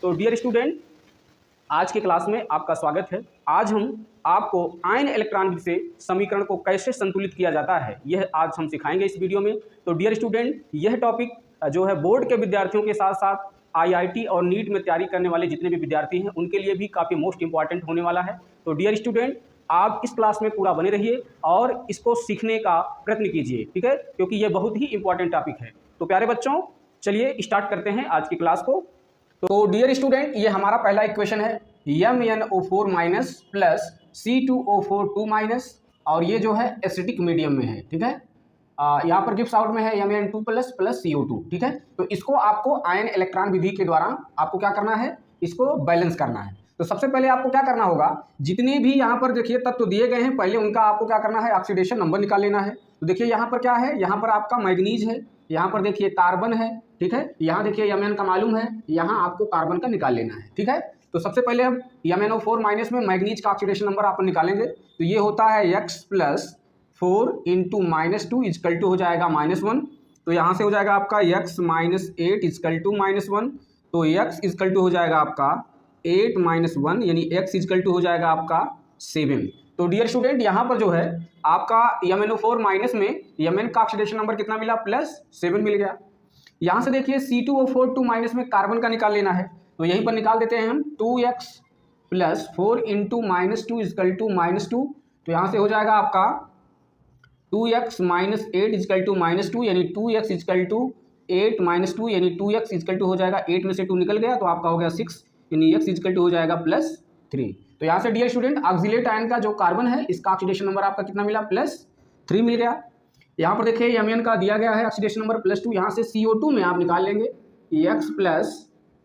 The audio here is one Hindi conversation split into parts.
तो डियर स्टूडेंट, आज के क्लास में आपका स्वागत है। आज हम आपको आयन इलेक्ट्रॉन विधि से समीकरण को कैसे संतुलित किया जाता है, यह आज हम सिखाएंगे इस वीडियो में। तो डियर स्टूडेंट, यह टॉपिक जो है बोर्ड के विद्यार्थियों के साथ साथ आईआईटी और नीट में तैयारी करने वाले जितने भी विद्यार्थी हैं उनके लिए भी काफ़ी मोस्ट इंपॉर्टेंट होने वाला है। तो डियर स्टूडेंट, आप इस क्लास में पूरा बने रहिए और इसको सीखने का प्रयत्न कीजिए, ठीक है, क्योंकि ये बहुत ही इंपॉर्टेंट टॉपिक है। तो प्यारे बच्चों, चलिए स्टार्ट करते हैं आज की क्लास को। तो डियर स्टूडेंट, ये हमारा पहला इक्वेशन है MnO4 minus plus C2O4 2 minus, और ये जो है एसिडिक मीडियम में है, ठीक है। यहाँ पर गिव्स आउट में है Mn2 प्लस प्लस CO2, ठीक है। तो इसको आपको आयन इलेक्ट्रॉन विधि के द्वारा आपको क्या करना है, इसको बैलेंस करना है। तो सबसे पहले आपको क्या करना होगा, जितने भी यहाँ पर देखिए तत्व दिए गए हैं, पहले उनका आपको क्या करना है, ऑक्सीडेशन नंबर निकाल लेना है। तो देखिए यहाँ पर क्या है, यहाँ पर आपका मैग्नीज है, यहाँ पर देखिए कार्बन है, ठीक है। यहाँ देखिए Mn का मालूम है, यहाँ आपको कार्बन का निकाल लेना है, ठीक है। तो सबसे पहले हम MnO4 माइनस में मैग्नीज का ऑक्सीडेशन नंबर आप निकालेंगे। तो ये होता है x plus 4 into -2 equal to हो जाएगा -1। तो यहाँ से हो जाएगा आपका x माइनस 8 इजकल टू -1। तो x इजकल टू हो जाएगा आपका 8 माइनस 1, यानी x इजकल टू हो जाएगा आपका 7। तो डियर स्टूडेंट, यहाँ पर जो है आपका MnO4 माइनस में Mn का ऑक्सीडेशन नंबर कितना मिला, +7 मिल गया। यहाँ से देखिए C2O4 2 माइनस में कार्बन का निकाल लेना है। तो यहीं पर निकाल देते हैं हम, 2x plus 4 into -2 equal to -2। तो यहाँ से हो जाएगा आपका 2x माइनस 8 इजकल टू -2, यानी 2x इजकल टू 8 माइनस 2, यानी 2x इजकल टू हो जाएगा 8 में से 2 निकल गया, तो आपका हो गया 6, यानी x इजकल टू हो जाएगा +3। तो यहाँ से डियर स्टूडेंट, ऑक्सीलेट आयन का जो कार्बन है इसका ऑक्सीडेशन नंबर आपका कितना मिला, +3 मिल गया। यहाँ पर देखिए Mn का दिया गया है ऑक्सीडेशन नंबर +2। यहाँ से CO2 में आप निकाल लेंगे x plus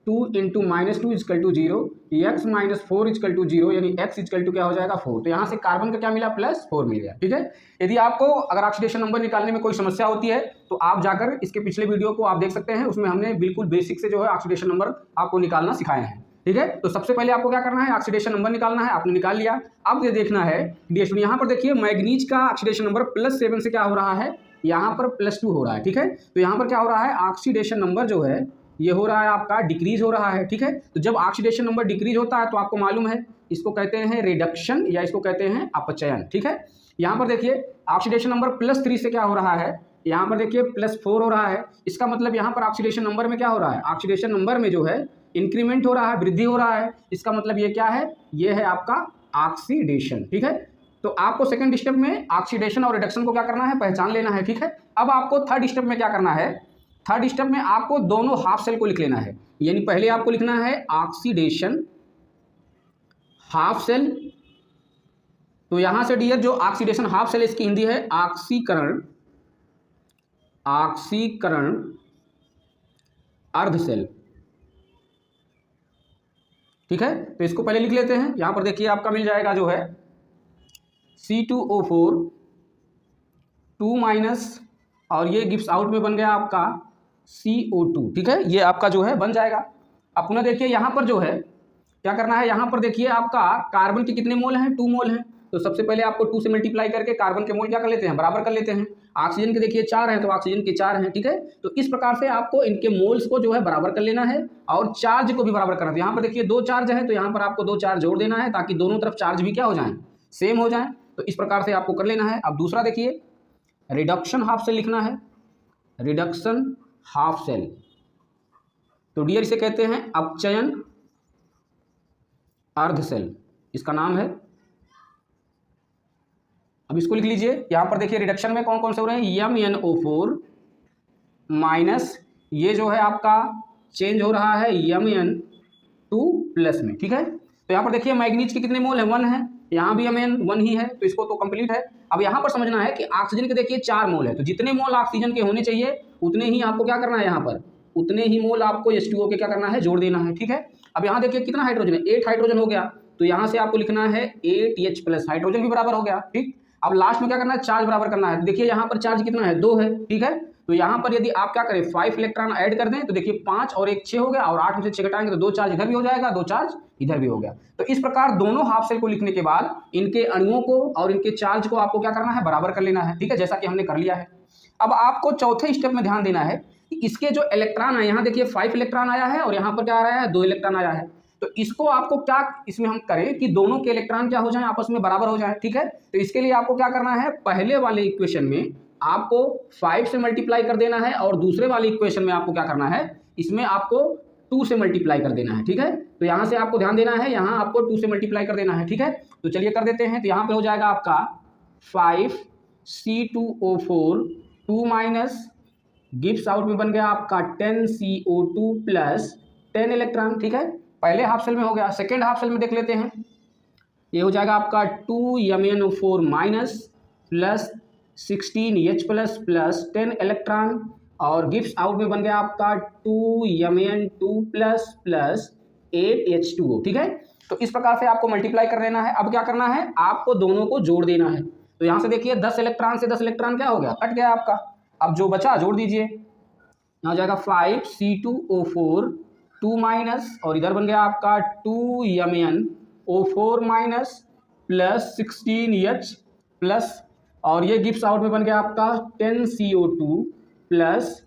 2 into -2 equal to 0, x minus 4 equal to 0, यानी x इजकल टू क्या हो जाएगा, 4। तो यहाँ से कार्बन का क्या मिला, +4 मिल गया, ठीक है। यदि आपको अगर ऑक्सीडेशन नंबर निकालने में कोई समस्या होती है तो आप जाकर इसके पिछले वीडियो को आप देख सकते हैं, उसमें हमने बिल्कुल बेसिक से जो है ऑक्सीडेशन नंबर आपको निकालना सिखाए हैं, ठीक है। तो सबसे पहले आपको क्या करना है, ऑक्सीडेशन नंबर निकालना है, आपने निकाल लिया। अब ये देखना है डियर स्टूडेंट, यहाँ पर देखिए मैग्नीज का ऑक्सीडेशन नंबर +7 से क्या हो रहा है, यहाँ पर +2 हो रहा है, ठीक है। तो यहाँ पर क्या हो रहा है, ऑक्सीडेशन नंबर जो है ये हो रहा है आपका डिक्रीज हो रहा है, ठीक है। तो जब ऑक्सीडेशन नंबर डिक्रीज होता है तो आपको मालूम है इसको कहते हैं रिडक्शन या इसको कहते हैं अपचयन, ठीक है। यहाँ पर देखिए ऑक्सीडेशन नंबर +3 से क्या हो रहा है, यहाँ पर देखिए +4 हो रहा है। इसका मतलब यहाँ पर ऑक्सीडेशन नंबर में क्या हो रहा है, ऑक्सीडेशन नंबर में जो है इंक्रीमेंट हो रहा है, वृद्धि हो रहा है। इसका मतलब ये क्या है, ये है आपका ऑक्सीडेशन, ठीक है। तो आपको सेकंड स्टेप में ऑक्सीडेशन और रिडक्शन को क्या करना है, पहचान लेना है, ठीक है। अब आपको थर्ड स्टेप में क्या करना है, थर्ड स्टेप में आपको दोनों हाफ सेल को लिख लेना है। यानी पहले आपको लिखना है ऑक्सीडेशन हाफ सेल। तो यहां से डियर जो ऑक्सीडेशन हाफ सेल इसकी हिंदी है ऑक्सीकरण, ऑक्सीकरण अर्ध सेल, ठीक है। तो इसको पहले लिख लेते हैं। यहां पर देखिए आपका मिल जाएगा जो है C2O4 2 माइनस, और ये गिव्स आउट में बन गया आपका CO2, ठीक है। ये आपका जो है बन जाएगा। अब पुनः देखिए यहाँ पर जो है क्या करना है, यहाँ पर देखिए आपका कार्बन के कितने मोल हैं, 2 मोल हैं। तो सबसे पहले आपको 2 से मल्टीप्लाई करके कार्बन के मोल क्या कर लेते हैं, बराबर कर लेते हैं। ऑक्सीजन के देखिए 4 हैं, तो ऑक्सीजन के 4 हैं, ठीक है। तो इस प्रकार से आपको इनके मोल्स को जो है बराबर कर लेना है और चार्ज को भी बराबर करना है। यहाँ पर देखिए 2 चार्ज है, तो यहाँ पर आपको 2 चार्ज जोड़ देना है ताकि दोनों तरफ चार्ज भी क्या हो जाए, सेम हो जाए। तो इस प्रकार से आपको कर लेना है। अब दूसरा देखिए रिडक्शन हाफ सेल लिखना है, रिडक्शन हाफ सेल। तो डियर इसे कहते हैं अपचयन अर्ध सेल, इसका नाम है। अब इसको लिख लीजिए। यहां पर देखिए रिडक्शन में कौन कौन से हो रहे हैं, MnO4 माइनस, ये जो है आपका चेंज हो रहा है Mn2 प्लस में, ठीक है। तो यहाँ पर देखिए मैग्नीज के कितने मोल हैं, 1 है, यहाँ भी Mn 1 ही है, तो इसको तो कंप्लीट है। अब यहाँ पर समझना है कि ऑक्सीजन के देखिए 4 मोल है, तो जितने मोल ऑक्सीजन के होने चाहिए उतने ही आपको क्या करना है, यहाँ पर उतने ही मोल आपको H2O के क्या करना है, जोड़ देना है, ठीक है। अब यहाँ देखिए कितना हाइड्रोजन है, 8 हाइड्रोजन हो गया। तो यहाँ से आपको लिखना है 8H प्लस, हाइड्रोजन भी बराबर हो गया, ठीक। अब लास्ट में क्या करना है, चार्ज बराबर करना है। देखिए यहाँ पर चार्ज कितना है, 2 है, ठीक है। तो यहाँ पर यदि आप क्या करें, 5 इलेक्ट्रॉन ऐड कर दें, तो देखिए 5 और 1 6 हो गया, और 8 में से 6 घटाएंगे तो 2 चार्ज इधर भी हो जाएगा, 2 चार्ज इधर भी हो गया। तो इस प्रकार दोनों हाफ सेल को लिखने के बाद इनके अणुओं को और इनके चार्ज को आपको क्या करना है, बराबर कर लेना है, ठीक है, जैसा कि हमने कर लिया है। अब आपको चौथे स्टेप में ध्यान देना है कि इसके जो इलेक्ट्रॉन है, यहाँ देखिए 5 इलेक्ट्रॉन आया है और यहाँ पर क्या आ रहा है, 2 इलेक्ट्रॉन आया है। तो इसको आपको क्या इसमें हम करें कि दोनों के इलेक्ट्रॉन क्या हो जाएं, आपस में बराबर हो जाएं, ठीक है। तो इसके लिए आपको क्या करना है, पहले वाले इक्वेशन में आपको 5 से मल्टीप्लाई कर देना है और दूसरे वाले इक्वेशन में आपको क्या करना है, इसमें आपको 2 से मल्टीप्लाई कर देना है, ठीक है। तो यहाँ से आपको ध्यान देना है, यहाँ आपको 2 से मल्टीप्लाई कर देना है, ठीक है। तो चलिए कर देते हैं। तो यहाँ पे हो जाएगा आपका 5C2O4 2 माइनस गिव्स आउट में बन गया आपका 10CO2 प्लस 10 इलेक्ट्रॉन, ठीक है। पहले हाफ सेल में हो गया। सेकेंड हाफ सेल में देख लेते हैं, ये हो जाएगा आपका 2MnO4 minus plus 16H plus plus 10 electron और गिव्स आउट में बन गया आपका 2Mn2 प्लस प्लस 8H2O, ठीक है। तो इस प्रकार से आपको मल्टीप्लाई कर देना है। अब क्या करना है, आपको दोनों को जोड़ देना है। तो यहाँ से देखिए 10 इलेक्ट्रॉन से 10 इलेक्ट्रॉन क्या हो गया, कट गया आपका। अब जो बचा जोड़ दीजिए, यहाँ हो जाएगा 5C2O4 2 माइनस और इधर बन गया आपका 2MnO4 minus plus 16H plus और ये गिव्स आउट में बन गया आपका 10CO2 plus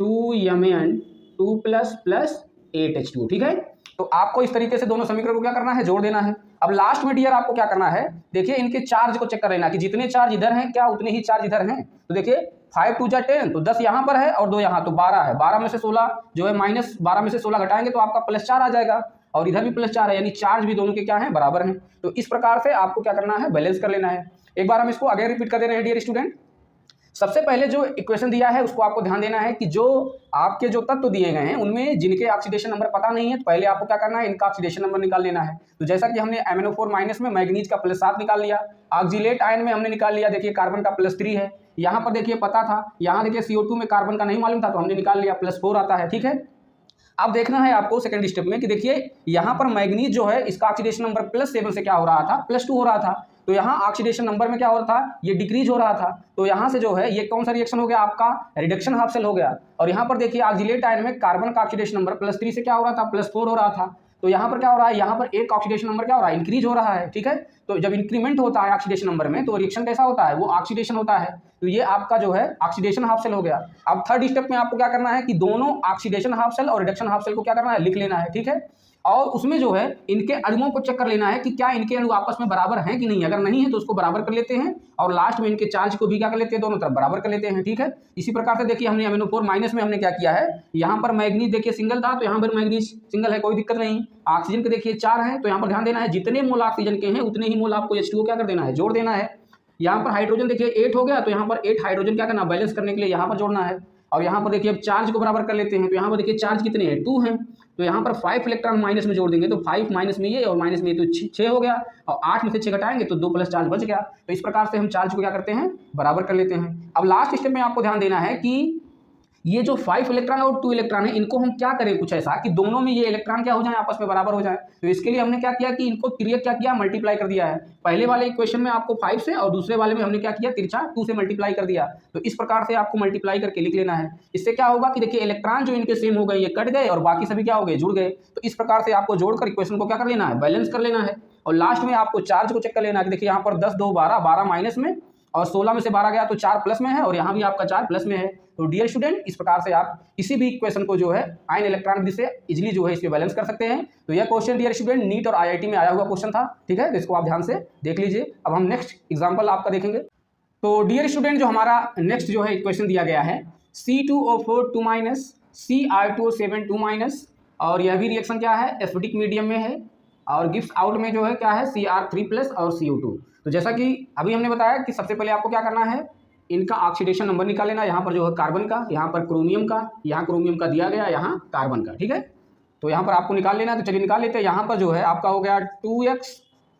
2Mn2 plus plus 8H2, ठीक है। तो आपको इस तरीके से दोनों समीकरण को क्या करना है, जोड़ देना है। अब लास्ट में डियर आपको क्या करना है, देखिए इनके चार्ज को चेक कर लेना कि जितने चार्ज इधर हैं क्या उतने ही चार्ज इधर हैं। तो देखिए 5 2 जा 10, तो 10 यहाँ पर है और 2 यहाँ, तो 12 है। 12 में से 16 जो है माइनस 12 में से 16 घटाएंगे तो आपका +4 आ जाएगा और इधर भी +4 है, यानी चार्ज भी दोनों के क्या है, बराबर हैं। तो इस प्रकार से आपको क्या करना है, बैलेंस कर लेना है। एक बार हम इसको आगे रिपीट कर दे रहे हैं डियर स्टूडेंट। सबसे पहले जो इक्वेशन दिया है उसको आपको ध्यान देना है कि जो आपके जो तत्व दिए गए हैं उनमें जिनके ऑक्सीडेशन नंबर पता नहीं है, तो पहले आपको क्या करना है, इनका ऑक्सीडेशन नंबर निकाल लेना है। तो जैसा कि हमने MnO4 माइनस में मैग्नीज का +7 निकाल लिया, ऑक्सीलेट आयन में हमने निकाल लिया, देखिए कार्बन का +3 है। यहाँ पर देखिए पता था, यहाँ देखिए CO2 में कार्बन का नहीं मालूम था तो हमने निकाल लिया, +4 आता है, ठीक है। अब देखना है आपको सेकंड स्टेप में कि देखिए यहाँ पर मैग्नीज जो है इसका ऑक्सीडेशन नंबर +7 से क्या हो रहा था, +2 हो रहा था। तो यहाँ ऑक्सीडेशन नंबर में क्या हो रहा था, ये डिक्रीज हो रहा था। तो यहाँ से जो है ये कौन सा रिएक्शन हो गया, आपका रिडक्शन हाफ सेल हो गया। और यहाँ पर देखिए ऑक्सीलेट आयन में कार्बन का ऑक्सीडेशन नंबर +3 से क्या हो रहा था, +4 हो रहा था। तो यहाँ पर क्या हो रहा है, यहाँ पर एक ऑक्सीडेशन नंबर क्या हो रहा है, इंक्रीज हो रहा है, ठीक है। तो जब इंक्रीमेंट होता है ऑक्सीडेशन नंबर में तो रिएक्शन कैसा होता है, वो ऑक्सीडेशन होता है। तो ये आपका जो है ऑक्सीडेशन हाफ सेल हो गया। अब थर्ड स्टेप में आपको क्या करना है कि दोनों ऑक्सीडेशन हाफ सेल और रिडक्शन हाफ सेल को क्या करना है, लिख लेना है, ठीक है। और उसमें जो है इनके अणुओं को चेक कर लेना है कि क्या इनके अणु आपस में बराबर हैं कि नहीं। अगर नहीं है तो उसको बराबर कर लेते हैं और लास्ट में इनके चार्ज को भी क्या कर लेते हैं, दोनों तरफ बराबर कर लेते हैं, ठीक है। इसी प्रकार से देखिए हमने MnO4 माइनस में हमने क्या किया है, यहाँ पर मैग्नीज देखिए सिंगल था तो यहाँ पर मैग्नीज सिंगल है, कोई दिक्कत नहीं। ऑक्सीजन के देखिए 4 है तो यहाँ पर ध्यान देना है जितने मोल ऑक्सीजन के हैं उतने ही मोल आपको H2O क्या कर देना है, जोड़ देना है। यहाँ पर हाइड्रोजन देखिए 8 हो गया तो यहाँ पर 8 हाइड्रोजन क्या करना, बैलेंस करने के लिए यहाँ पर जोड़ना है। और यहाँ पर देखिए अब चार्ज को बराबर कर लेते हैं। तो यहाँ पर देखिए चार्ज कितने हैं, 2 हैं। तो यहाँ पर 5 इलेक्ट्रॉन माइनस में जोड़ देंगे तो 5 माइनस में ये और माइनस में ये तो 6 हो गया और 8 में से 6 घटाएंगे तो 2 प्लस चार्ज बच गया। तो इस प्रकार से हम चार्ज को क्या करते हैं, बराबर कर लेते हैं। अब लास्ट स्टेप में आपको ध्यान देना है कि ये जो 5 इलेक्ट्रॉन और 2 इलेक्ट्रॉन है इनको हम क्या करें, कुछ ऐसा कि दोनों में ये इलेक्ट्रॉन क्या हो जाए, आपस में बराबर हो जाए। तो इसके लिए हमने क्या किया कि इनको तिर्यक क्या किया, मल्टीप्लाई कर दिया है। पहले वाले इक्वेशन में आपको 5 से और दूसरे वाले में हमने क्या किया, तिरछा 2 से मल्टीप्लाई कर दिया। तो इस प्रकार से आपको मल्टीप्लाई करके लिख लेना है। इससे क्या होगा कि देखिए इलेक्ट्रॉन जो इनके सेम हो गए ये कट गए और बाकी सभी क्या हो गए, जुड़ गए। तो इस प्रकार से आपको जोड़कर इक्वेशन को क्या कर लेना है, बैलेंस कर लेना है। और लास्ट में आपको चार्ज को चेक कर लेना है कि देखिए यहाँ पर 10 2 12 12 माइनस में और 16 में से 12 गया तो 4 प्लस में है और यहाँ भी आपका 4 प्लस में है। तो डियर स्टूडेंट इस प्रकार से आप किसी भी इक्वेशन को जो है आयन इलेक्ट्रॉन विधि से इजीली जो है इसमें बैलेंस कर सकते हैं। तो यह क्वेश्चन डियर स्टूडेंट नीट और IIT में आया हुआ क्वेश्चन था, ठीक है। तो इसको आप ध्यान से देख लीजिए। अब हम नेक्स्ट एग्जाम्पल आपका देखेंगे। तो डियर स्टूडेंट जो हमारा नेक्स्ट जो है इक्वेशन दिया गया है C2O4 2 माइनस Cr2O7 2 माइनस और यह भी रिएक्शन क्या है, एसिडिक मीडियम में है और गिव्स आउट में जो है क्या है Cr3 प्लस और CO2। तो जैसा कि अभी हमने बताया कि सबसे पहले आपको क्या करना है, इनका ऑक्सीडेशन नंबर निकाल लेना। यहाँ पर जो है कार्बन का, यहाँ पर क्रोमियम का, यहाँ क्रोमियम का दिया गया, यहाँ कार्बन का, ठीक है। तो यहाँ पर आपको निकाल लेना है। तो चलिए निकाल लेते हैं। यहाँ पर जो है आपका हो गया 2x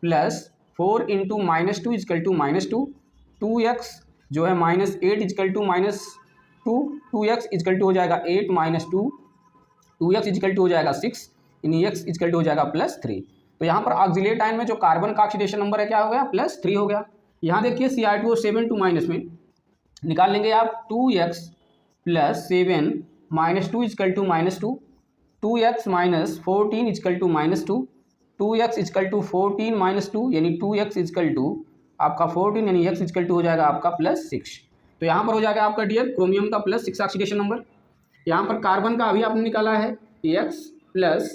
plus 4 into -2 equal to -2, 2x जो है -8 is equal to -2, 2x equal to हो जाएगा 8 -2, 2x इजकल टू हो जाएगा 6, यानी x इजकल टू हो जाएगा +3। तो यहाँ पर ऑक्सीलेट आयन में जो कार्बन का ऑक्सीडेशन नंबर है क्या हो गया, +3 हो गया। यहाँ देखिए Cr2O7 2 माइनस में निकाल लेंगे आप 2x plus 7 -2 equal to -2, 2x minus 14 equal to -2, 2x equal to 14 -2 यानी 2x इजकल टू आपका 14 यानी x इजकल टू हो जाएगा आपका +6। तो यहाँ पर हो जाएगा आपका डियर क्रोमियम का +6 ऑक्सीडेशन नंबर। यहाँ पर कार्बन का अभी आपने निकाला है x plus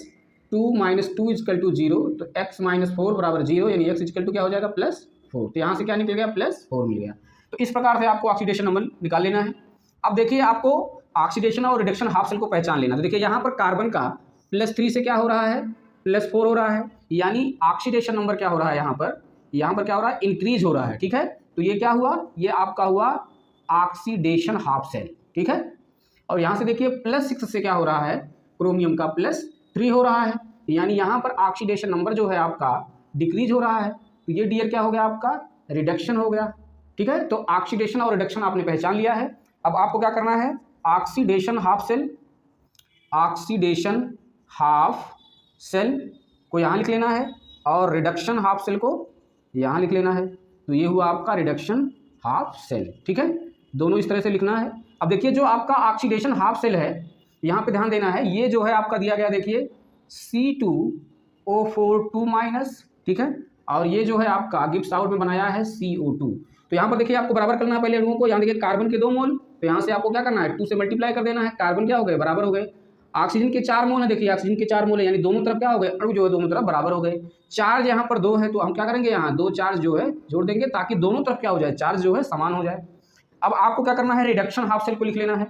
2 minus 2 equal to 0, तो x माइनस 4 बराबर 0, यानी x इजकल टू क्या हो जाएगा +4। तो यहाँ से क्या निकल गया +4 मिल गया। तो इस प्रकार से आपको ऑक्सीडेशन नंबर निकाल लेना है। अब देखिए आपको ऑक्सीडेशन और रिडक्शन हाफ सेल को पहचान लेना। तो देखिए यहाँ पर कार्बन का +3 से क्या हो रहा है +4 हो रहा है, यानी ऑक्सीडेशन नंबर क्या हो रहा है यहाँ पर क्या हो रहा है इंक्रीज हो रहा है। ठीक है, तो ये क्या हुआ, ये आपका हुआ ऑक्सीडेशन हाफ सेल। ठीक है, और यहाँ से देखिए +6 से क्या हो रहा है क्रोमियम का +3 हो रहा है, यानी यहाँ पर ऑक्सीडेशन नंबर जो है आपका डिक्रीज हो रहा है। तो ये डियर क्या हो गया आपका रिडक्शन हो गया। ठीक है, तो ऑक्सीडेशन और रिडक्शन आपने पहचान लिया है। अब आपको क्या करना है ऑक्सीडेशन हाफ सेल को यहाँ लिख लेना है और रिडक्शन हाफ सेल को यहाँ लिख लेना है। तो ये हुआ आपका रिडक्शन हाफ सेल। ठीक है, दोनों इस तरह से लिखना है। अब देखिए जो आपका ऑक्सीडेशन हाफ सेल है यहाँ पे ध्यान देना है, ये जो है आपका दिया गया देखिए C2O4 2-। ठीक है, और ये जो है आपका गिब्स आउट में बनाया है CO2। तो यहाँ पर देखिए आपको बराबर करना है पहले अणुओं को। यहाँ देखिए कार्बन के 2 मोल, तो यहाँ से आपको क्या करना है 2 से मल्टीप्लाई कर देना है। कार्बन क्या हो गए बराबर हो गए। ऑक्सीजन के 4 मोल है, देखिए ऑक्सीजन के 4 मोल है, यानी दोनों तरफ क्या हो गए अणु जो है दोनों तरफ बराबर हो गए। चार्ज यहाँ पर 2 है, तो हम क्या करेंगे यहाँ 2 चार्ज जो है जोड़ देंगे ताकि दोनों तरफ क्या हो जाए चार्ज जो है समान हो जाए। अब आपको क्या करना है रिडक्शन हाफ सेल को लिख लेना है।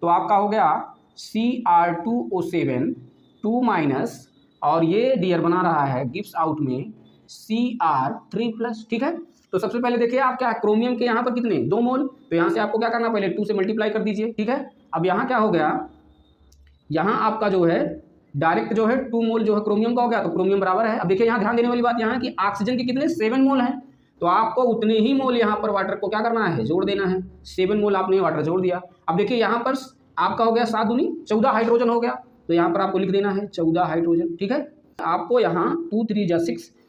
तो आपका हो गया Cr2O7 2-, और ये डियर बना रहा है गिब्स आउट में Cr3+। ठीक है, तो सबसे पहले देखिए आप क्या क्रोमियम के यहाँ पर कितने 2 मोल, तो यहाँ से आपको क्या करना पहले 2 से मल्टीप्लाई कर दीजिए। ठीक है, अब यहाँ क्या हो गया, यहाँ आपका जो है डायरेक्ट जो है 2 मोल जो है क्रोमियम का हो गया, तो क्रोमियम बराबर है। अब देखिए यहाँ ध्यान देने वाली बात यहाँ कि ऑक्सीजन के कितने 7 मोल हैं, तो आपको उतने ही मोल यहाँ पर वाटर को क्या करना है जोड़ देना है। 7 मोल आपने वाटर जोड़ दिया। अब देखिए यहाँ पर आपका हो गया 7 दूनी 14 हाइड्रोजन हो गया, तो यहाँ पर आपको लिख देना है 14 हाइड्रोजन। ठीक है, आपको यहाँ 2 3 जा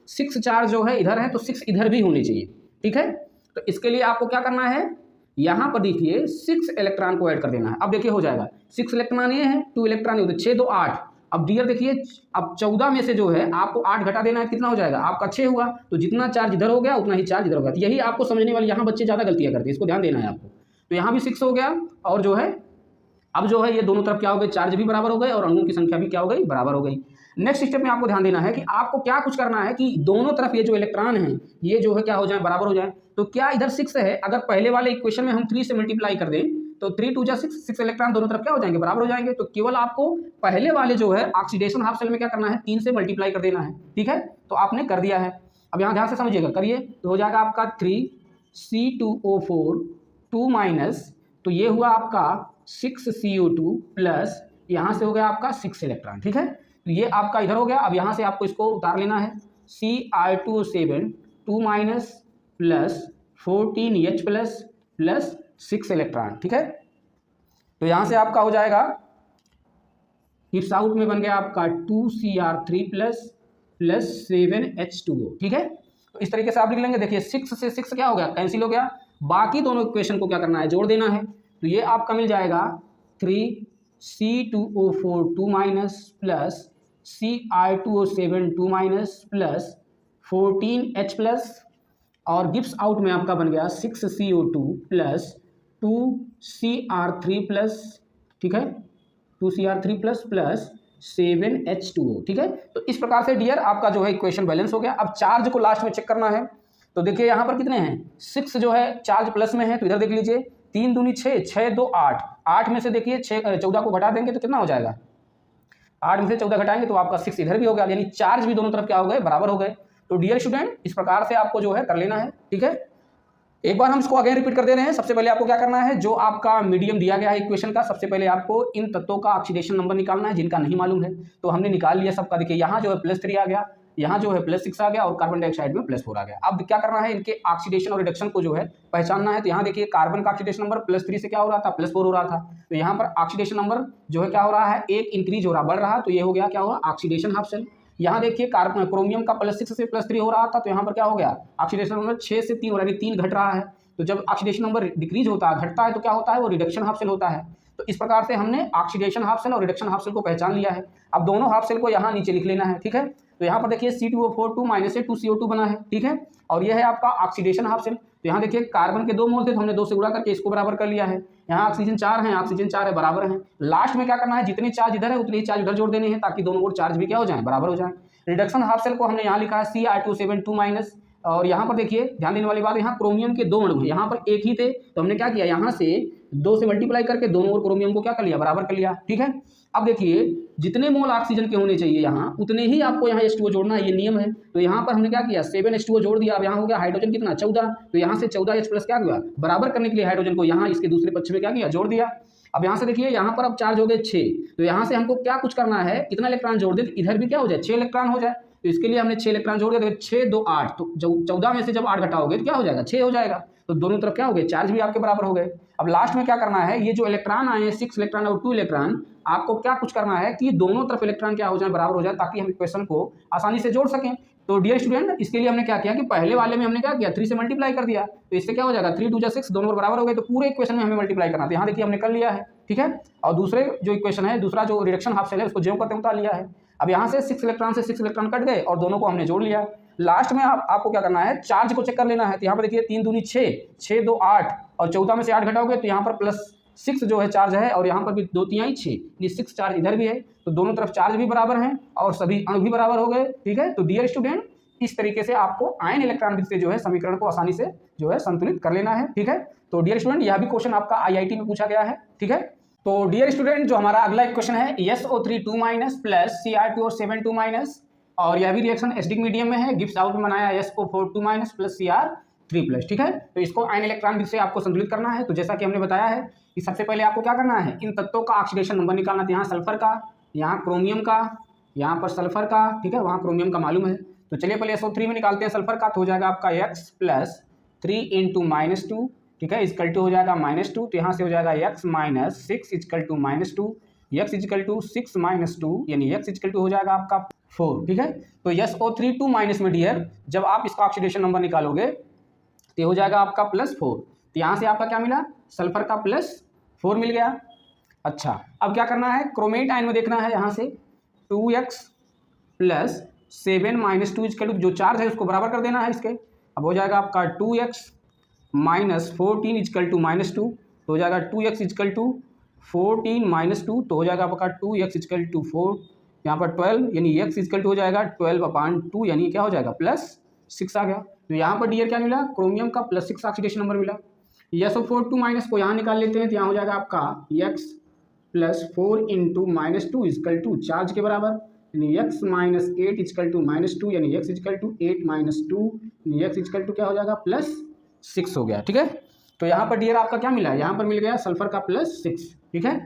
6 चार्ज जो है इधर है, तो 6 इधर भी होने चाहिए। ठीक है, तो इसके लिए आपको क्या करना है यहाँ पर देखिए 6 इलेक्ट्रॉन को ऐड कर देना है। अब देखिए हो जाएगा 6 इलेक्ट्रॉन ये है, 2 इलेक्ट्रॉन ये, तो 6 2 8। अब डियर देखिए अब 14 में से जो है आपको 8 घटा देना है, कितना हो जाएगा आपका 6 हुआ, तो जितना चार्ज इधर हो गया उतना ही चार्ज इधर हो गया। तो यही आपको समझने वाली, यहाँ बच्चे ज़्यादा गलतियाँ करते हैं, इसको ध्यान देना है आपको। तो यहाँ भी 6 हो गया, और जो है अब जो है ये दोनों तरफ क्या हो गए चार्ज भी बराबर हो गए और अणुओं की संख्या भी क्या हो गई बराबर हो गई। नेक्स्ट स्टेप में आपको ध्यान देना है कि आपको क्या कुछ करना है कि दोनों तरफ ये जो इलेक्ट्रॉन हैं ये जो है क्या हो जाए बराबर हो जाए। तो क्या इधर 6 है, अगर पहले वाले इक्वेशन में हम 3 से मल्टीप्लाई कर दें तो 3 2 जा 6 इलेक्ट्रॉन दोनों तरफ क्या हो जाएंगे बराबर हो जाएंगे। तो केवल आपको पहले वाले जो है ऑक्सीडेशन हाफ सेल में क्या करना है 3 से मल्टीप्लाई कर देना है। ठीक है, तो आपने कर दिया है। अब यहाँ ध्यान से समझिएगा, करिए, तो हो जाएगा आपका 3C2O4 2-, तो ये हुआ आपका 6CO2 प्लस यहाँ से हो गया आपका 6 इलेक्ट्रॉन। ठीक है, तो ये आपका इधर हो गया। अब यहाँ से आपको इसको उतार लेना है, Cr2O7 2- plus 14H plus 6 electron. ठीक है, तो यहाँ से आपका हो जाएगा गिब्स आउट में बन गया आपका 2Cr3 प्लस 7H2O। ठीक है, तो इस तरीके से आप लिख लेंगे। देखिए 6 से 6 क्या हो गया कैंसिल हो गया, बाकी दोनों इक्वेशन को क्या करना है जोड़ देना है। तो ये आपका मिल जाएगा 3C2O4 2- plus Cr2O7 2- plus 14H plus, और गिब्स आउट में आपका बन गया 6CO2 प्लस 2Cr3 प्लस, ठीक है 2Cr3 प्लस 7H2O। ठीक है, तो इस प्रकार से डियर आपका जो है इक्वेशन बैलेंस हो गया। अब चार्ज को लास्ट में चेक करना है। तो देखिए यहाँ पर कितने हैं 6 जो है चार्ज प्लस में है, तो इधर देख लीजिए 3 दूनी 6 6 2 8, 8 में से देखिए 14 को घटा देंगे तो कितना हो जाएगा, 8 में से 14 घटाएंगे तो आपका 6 इधर भी हो गया, यानी चार्ज भी दोनों तरफ क्या हो गए बराबर हो गए। तो डियर स्टूडेंट इस प्रकार से आपको जो है कर लेना है। ठीक है, एक बार हम इसको अगेन रिपीट कर दे रहे हैं। सबसे पहले आपको क्या करना है, जो आपका मीडियम दिया गया है इक्वेशन का, सबसे पहले आपको इन तत्वों का ऑक्सीडेशन नंबर निकालना है जिनका नहीं मालूम है। तो हमने निकाल लिया सबका। देखिए यहाँ जो है +3 आ गया, यहाँ जो है +6 आ गया और कार्बन डाइऑक्साइड में +4 आ गया। अब क्या करना है, इनके ऑक्सीडेशन और रिडक्शन को जो है पहचानना है। तो यहाँ देखिए कार्बन का ऑक्सीडेशन नंबर +3 से क्या हो रहा था +4 हो रहा था, तो यहाँ पर ऑक्सीडेशन नंबर जो है क्या हो रहा है एक इंक्रीज हो रहा बढ़ रहा, तो ये हो गया क्या हुआ ऑक्सीडेशन हाफ सेल। यहाँ देखिए कार्बन क्रोमियम का +6 से +3 हो रहा था, तो यहाँ पर क्या हो गया ऑक्सीडेशन नंबर 6 से 3 हो रहा है, 3 घट रहा है। तो जब ऑक्सीडेशन नंबर डिक्रीज होता है घटता है तो क्या होता है वो रिडक्शन हाफ सेल होता है। तो इस प्रकार से हमने ऑक्सीडेशन हाफ सेल और रिडक्शन हाफ सेल को पहचान लिया है। अब दोनों हाफ सेल को यहाँ नीचे लिख लेना है। ठीक है, तो यहाँ पर देखिए C2O4 2- से 2CO2 बना है। ठीक है, और यह है आपका ऑक्सीडेशन हाफ सेल। तो यहाँ देखिए कार्बन के 2 मोल थे तो हमने 2 से गुणा करके इसको बराबर कर लिया है। यहाँ ऑक्सीजन 4 है, ऑक्सीजन 4 है, बराबर है। लास्ट में क्या करना है, जितने चार्ज इधर है उतने ही चार्ज उधर जोड़ देने हैं ताकि दोनों ओर चार्ज भी क्या हो जाए, बराबर हो जाए। रिडक्शन हाफ सेल को हमने यहाँ लिखा है Cr272 माइनस, और यहाँ पर देखिए ध्यान देने वाली बात, यहाँ क्रोमियम के 2 अणु हैं, यहाँ पर एक ही थे तो हमने क्या किया, यहाँ से 2 से मल्टीप्लाई करके दोनों ओर क्रोमियम को क्या कर लिया, बराबर कर लिया। ठीक है, अब देखिए जितने मोल ऑक्सीजन के होने चाहिए यहाँ उतने ही आपको यहाँ H2O जोड़ना है, ये नियम है। तो यहाँ पर हमने क्या किया, 7 H2O जोड़ दिया। अब यहाँ हो गया हाइड्रोजन कितना, 14, तो यहाँ से 14H प्लस क्या हुआ, बराबर करने के लिए हाइड्रोजन को यहाँ इसके दूसरे पक्ष में क्या किया, जोड़ दिया। अब यहाँ से देखिए यहाँ पर अब चार्ज हो गए 6, तो यहाँ से हमको क्या कुछ करना है, कितना इलेक्ट्रॉन जोड़ दे, इधर भी क्या हो जाए, 6 इलेक्ट्रॉन हो जाए। तो इसके लिए हमने 6 इलेक्ट्रॉन जोड़ दिया, तो 6 2 8, तो 14 में से जब 8 घटाओगे तो क्या हो जाएगा, 6 हो जाएगा। तो दोनों तरफ क्या हो गए, चार्ज भी आपके बराबर हो गए। अब लास्ट में क्या करना है, ये जो इलेक्ट्रॉन आए हैं 6 इलेक्ट्रॉन और 2 इलेक्ट्रॉन, आपको क्या कुछ करना है कि दोनों तरफ इलेक्ट्रॉन क्या हो जाए, बराबर हो जाए, ताकि हम इक्वेशन को आसानी से जोड़ सकें। तो डियर स्टूडेंट, इसके लिए हमने क्या किया कि पहले वाले में हमने क्या किया, 3 से मल्टीप्लाई कर दिया, तो इससे क्या हो जाएगा, 3 2 जा 6, दोनों बराबर हो गए। तो पूरे इक्वेशन में हमें मल्टीप्लाई करना था, यहाँ देखिए हमने कर लिया है। ठीक है, और दूसरे जो इक्वेशन है, दूसरा जो रिडक्शन हाफ सेल है, उसको ज्यों का त्यों उतार लिया है। अब यहाँ से 6 इलेक्ट्रॉन से 6 इलेक्ट्रॉन कट गए और दोनों को हमने जोड़ लिया। लास्ट में आपको क्या करना है, चार्ज को चेक कर लेना है। तो यहाँ पर देखिए 3 दूनी 6, 6 2 8, और 14 में से 8 घटाओगे तो यहाँ पर +6 जो है चार्ज है, और यहाँ पर भी 2 3 6, ये 6 चार्ज इधर भी है, तो दोनों तरफ चार्ज भी बराबर हैं और सभी अणु भी बराबर हो गए। ठीक है, तो डियर स्टूडेंट, इस तरीके से आपको आयन इलेक्ट्रॉन विधि से जो है समीकरण को आसानी से जो है संतुलित कर लेना है। ठीक है, तो डियर स्टूडेंट, यह भी क्वेश्चन आपका IIT में पूछा गया है। ठीक है, तो डियर स्टूडेंट, जो हमारा अगला क्वेश्चन है, SO3 2 minus plus Cr2O7 2 minus, और यह भी रिएक्शन एसिडिक मीडियम में है, गिब्स आउट में बनाया SO4 2 minus plus Cr3 plus. ठीक है, तो इसको आयन इलेक्ट्रॉन विधि से आपको संतुलित करना है। तो जैसा कि हमने बताया है कि सबसे पहले आपको क्या करना है, इन तत्वों का ऑक्सीडेशन नंबर निकालना। यहाँ सल्फर का, यहाँ क्रोमियम का, यहाँ पर सल्फर का, ठीक है, वहाँ क्रोमियम का मालूम है। तो चलिए पहले SO3 में निकालते हैं सल्फर का, तो हो जाएगा आपका X प्लस 3 × -2, ठीक है, इजकल टू हो जाएगा -2, तो यहाँ से हो जाएगा X minus 6 equal to -2, X equal to 6 - 2, यानी X इजकल टू हो जाएगा आपका 4। ठीक है, तो SO3 2 माइनस में डियर, जब आप इसका ऑक्सीडेशन नंबर निकालोगे तो हो जाएगा आपका +4। तो यहाँ से आपका क्या मिला, सल्फर का +4 मिल गया। अच्छा, अब क्या करना है, क्रोमेट आयन में देखना है। यहाँ से 2X प्लस 7 - 2 इजकल टू, जो चार्ज है उसको बराबर कर देना है इसके। अब हो जाएगा आपका 2X माइनस 14 इजकल टू -2, तो हो जाएगा 2X इजकल टू 14 - 2, तो हो जाएगा आपका 2X इजकल टू 4, यहाँ पर 12, यानी X इजकल टू हो जाएगा 12/2, यानी क्या हो जाएगा +6 आ गया। तो यहाँ पर डियर क्या मिला, क्रोमियम का +6 ऑक्सीडेशन नंबर मिला। SO4 2 माइनस को यहाँ निकाल लेते हैं, तो यहाँ हो जाएगा आपका X प्लस 4 × -2 इजकल टू चार्ज के बराबर, यानी X माइनस 8 इजकल टू -2, यानी X इजकल टू 8 - 2, यानी X इजकल टू क्या हो जाएगा +6 हो गया। ठीक है, तो यहाँ पर डियर आपका क्या मिला, यहाँ पर मिल गया सल्फर का +6। ठीक है,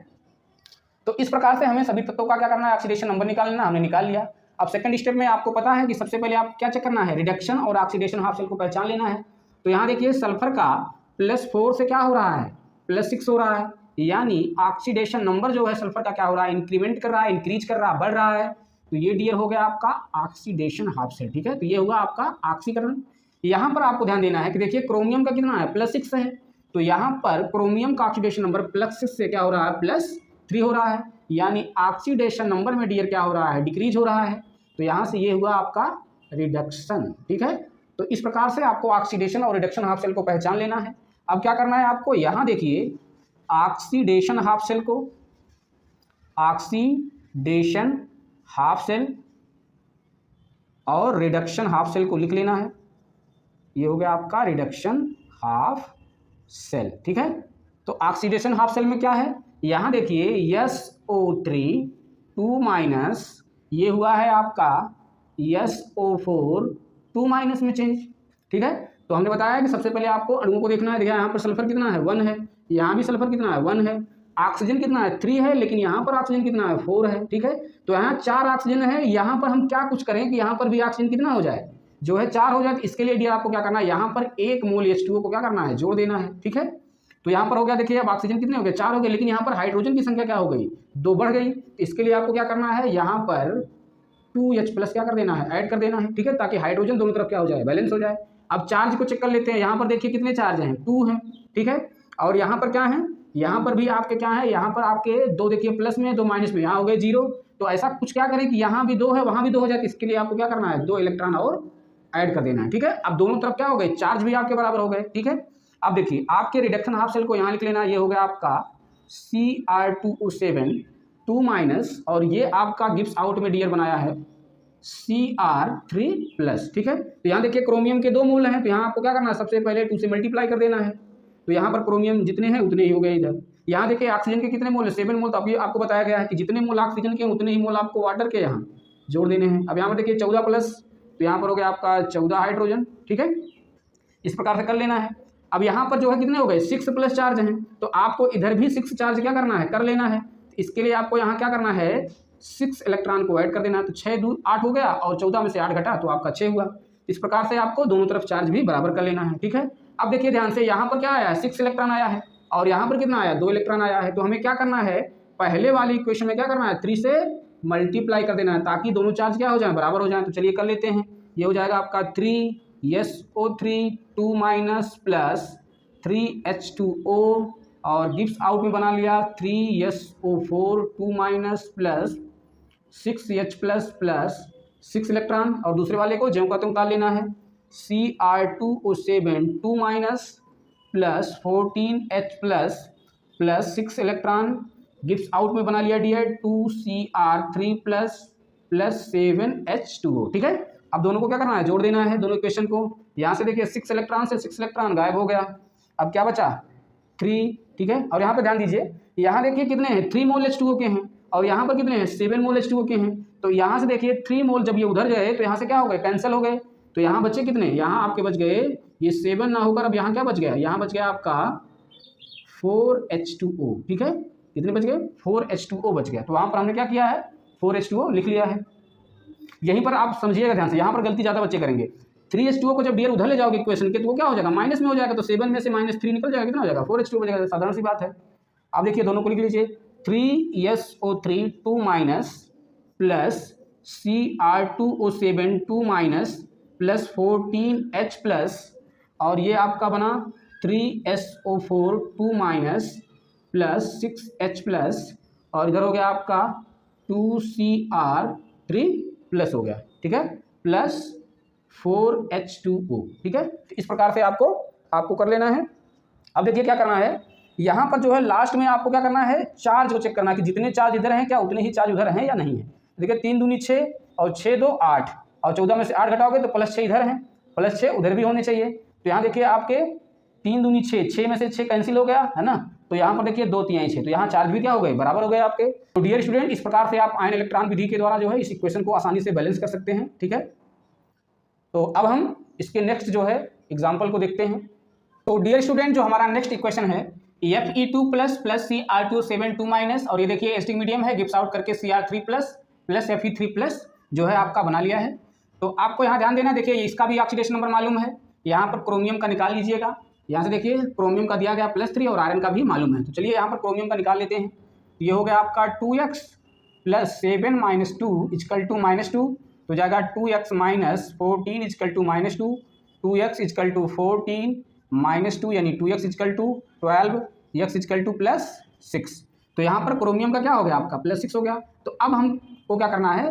तो इस प्रकार से हमें सभी तत्वों का क्या करना है, ऑक्सीडेशन नंबर निकालना, हमने निकाल लिया। अब सेकंड स्टेप में आपको पता है कि सबसे पहले आप क्या चेक करना है, रिडक्शन और ऑक्सीडेशन हाफ सेल को पहचान लेना है। तो यहाँ देखिए सल्फर का +4 से क्या हो रहा है, +6 हो रहा है, यानी ऑक्सीडेशन नंबर जो है सल्फर का क्या हो रहा है, इंक्रीमेंट कर रहा है, इंक्रीज कर रहा है, बढ़ रहा है। तो ये डियर हो गया आपका ऑक्सीडेशन हाफ सेल। ठीक है, तो ये हुआ आपका ऑक्सीकरण। यहाँ पर आपको ध्यान देना है कि देखिए क्रोमियम का कितना है, +6 है, तो यहाँ पर क्रोमियम का ऑक्सीडेशन नंबर +6 से क्या हो रहा है, +3 हो रहा है, यानी ऑक्सीडेशन नंबर में डियर क्या हो रहा है, डिक्रीज हो रहा है। तो यहाँ से ये हुआ आपका रिडक्शन। ठीक है, तो इस प्रकार से आपको ऑक्सीडेशन और रिडक्शन हाफ सेल को पहचान लेना है। अब क्या करना है आपको, यहाँ देखिए ऑक्सीडेशन हाफ सेल को, ऑक्सीडेशन हाफ सेल और रिडक्शन हाफ सेल को लिख लेना है। ये हो गया आपका रिडक्शन हाफ सेल। ठीक है, तो ऑक्सीडेशन हाफ सेल में क्या है, यहाँ देखिए SO3 2 माइनस, ये हुआ है आपका SO4 2 माइनस में चेंज। ठीक है, तो हमने बताया कि सबसे पहले आपको अणुओं को देखना है। देखिए यहाँ पर सल्फर कितना है, 1 है, यहाँ भी सल्फर कितना है, 1 है, ऑक्सीजन कितना है, 3 है, लेकिन यहाँ पर ऑक्सीजन कितना है, 4 है। ठीक है, तो यहाँ 4 ऑक्सीजन है, यहाँ पर हम क्या कुछ करें कि यहाँ पर भी ऑक्सीजन कितना हो जाए, जो है 4 हो जाए। तो इसके लिए डियर आपको क्या करना है, यहाँ पर 1 मोल H2O को क्या करना है, जोड़ देना है। ठीक है, तो यहाँ पर हो गया, देखिए अब ऑक्सीजन कितने हो गए, 4 हो गए, लेकिन यहाँ पर हाइड्रोजन की संख्या क्या हो गई, 2 बढ़ गई। इसके लिए आपको क्या करना है, यहाँ पर 2H प्लस क्या कर देना है, ऐड कर देना है। ठीक है, ताकि हाइड्रोजन दोनों तरफ क्या हो जाए, बैलेंस हो जाए। अब चार्ज को चेक कर लेते हैं। यहाँ पर देखिए कितने चार्ज हैं, 2 हैं। ठीक है, और यहाँ पर क्या है, यहाँ पर भी आपके क्या है, यहाँ पर आपके 2 देखिए प्लस में, 2 माइनस में, यहाँ हो गए 0। तो ऐसा कुछ क्या करें कि यहाँ भी 2 है, वहाँ भी 2 हो जाए। इसके लिए आपको क्या करना है, 2 इलेक्ट्रॉन और ऐड कर देना है। ठीक है, अब दोनों तरफ क्या हो गए, चार्ज भी आपके बराबर हो गए। ठीक है, अब देखिए आपके रिडक्शन हाफ सेल को यहाँ लिख लेना, ये हो गया आपका Cr2O7 2 माइनस, और ये आपका गिब्स आउट में डियर बनाया है Cr3 प्लस। ठीक है, तो यहाँ देखिए क्रोमियम के 2 मोल हैं, तो यहाँ आपको क्या करना है, सबसे पहले 2 से मल्टीप्लाई कर देना है, तो यहाँ पर क्रोमियम जितने हैं उतने ही हो गए इधर। यहाँ देखिए ऑक्सीजन के कितने मोल है, 7 मोल, तो अभी आपको बताया गया है कि जितने मोल ऑक्सीजन के उतने ही मोल आपको वाटर के यहाँ जोड़ देने हैं। अब यहाँ पर देखिए 14 प्लस, तो यहाँ पर हो गया आपका 14 हाइड्रोजन। ठीक है, इस प्रकार से कर लेना है। अब यहाँ पर जो है कितने हो गए, 6 प्लस चार्ज हैं, तो आपको इधर भी 6 चार्ज क्या करना है, कर लेना है। इसके लिए आपको यहाँ क्या करना है, 6 इलेक्ट्रॉन को ऐड कर देना है, तो 6 दूर 8 हो गया, और 14 में से 8 घटा तो आपका 6 हुआ। इस प्रकार से आपको दोनों तरफ चार्ज भी बराबर कर लेना है। ठीक है, अब देखिए ध्यान से, यहाँ पर क्या आया है, 6 इलेक्ट्रॉन आया है, और यहाँ पर कितना आया, 2 इलेक्ट्रॉन आया है। तो हमें क्या करना है, पहले वाली इक्वेशन में क्या करना है, 3 से मल्टीप्लाई कर देना है, ताकि दोनों चार्ज क्या हो जाए, बराबर हो जाए। तो चलिए कर लेते हैं, ये हो जाएगा आपका 3SO3 2 माइनस प्लस 3H2O, और गिब्स आउट में बना लिया 3SO4 2 minus plus 6H plus plus 6 electron, और दूसरे वाले को ज्यों का त्यों उतार लेना है, Cr2O7 2 minus plus 14H plus plus 6 electron, Gibbs out में बना लिया dear 2Cr3 plus plus 7H2O। ठीक है, अब दोनों को क्या करना है, जोड़ देना है दोनों इक्वेशन को। यहाँ से देखिए 6 इलेक्ट्रॉन से 6 इलेक्ट्रॉन गायब हो गया, अब क्या बचा 3। ठीक है, और यहाँ पर ध्यान दीजिए, यहाँ देखिए कितने हैं, 3 मोल H2O के हैं, और यहाँ पर कितने हैं, 7 मोल H2O के हैं। तो यहाँ से देखिए 3 मोल जब ये उधर गए तो यहाँ से क्या हो गए, कैंसिल हो गए, तो यहाँ बचे कितने, यहाँ आपके बच गए ये 7 ना होकर अब यहाँ क्या बच गया, यहाँ बच गया आपका 4H2O। ठीक है, कितने बच गए, 4H2O बच गया। तो वहाँ पर हमने क्या किया है, 4H2O लिख लिया है। यहीं पर आप समझिएगा ध्यान से, यहाँ पर गलती ज़्यादा बच्चे करेंगे। 3H2O को जब डियर उधर ले जाओगे इक्वेशन के, तो वो क्या हो जाएगा, माइनस में हो जाएगा, तो 7 में से -3 निकल जाएगा, कितना हो जाएगा, 4H2O बचेगा, साधारण सी बात है। अब देखिए दोनों को लिख लीजिए, 3SO3 2 minus plus Cr2O7 2 minus plus 14H plus, और ये आपका बना 3SO4 2 minus plus 6H plus, और इधर हो गया आपका 2Cr3 प्लस हो गया। ठीक है, प्लस 4H2O। ठीक है, तो इस प्रकार से आपको कर लेना है। अब देखिए क्या करना है, यहाँ पर जो है लास्ट में आपको क्या करना है, चार्ज को चेक करना है कि जितने चार्ज इधर हैं क्या उतने ही चार्ज उधर हैं या नहीं है। देखिए 3 दूनी 6 और 6 2 8, और 14 में से 8 घटाओगे तो +6 इधर हैं, +6 उधर भी होने चाहिए। तो यहाँ देखिए आपके 3 दूनी 6, 6 में से 6 कैंसिल हो गया है ना, तो यहाँ पर देखिए 2 तिहाई 6, तो यहाँ चार्ज भी क्या हो गए, बराबर हो गए आपके। तो डियर स्टूडेंट, इस प्रकार से आप आयन इलेक्ट्रॉन विधि के द्वारा जो है इस इक्वेशन को आसानी से बैलेंस कर सकते हैं। ठीक है, तो अब हम इसके नेक्स्ट जो है एग्जाम्पल को देखते हैं। तो डियर स्टूडेंट, जो हमारा नेक्स्ट इक्वेशन है Fe2 plus plus Cr2O7 2 minus, और ये देखिए एसिडिक मीडियम है, गिब्स आउट करके Cr3 plus plus Fe3 plus जो है आपका बना लिया है। तो आपको यहाँ ध्यान देना, देखिए इसका भी ऑक्सीडेशन नंबर मालूम है, यहाँ पर क्रोमियम का निकाल लीजिएगा। यहाँ से देखिए क्रोमियम का दिया गया +3 और आयरन का भी मालूम है, तो चलिए यहाँ पर क्रोमियम का निकाल लेते हैं। ये हो गया आपका 2x plus 7 minus 2 equal to -2, तो जाएगा 2x minus 14 equal to -2, 2x equal to 14 -2 यानी 2x equal to 12, x equal to +6। तो यहाँ पर क्रोमियम का क्या हो गया आपका +6 हो गया। तो अब हमको क्या करना है,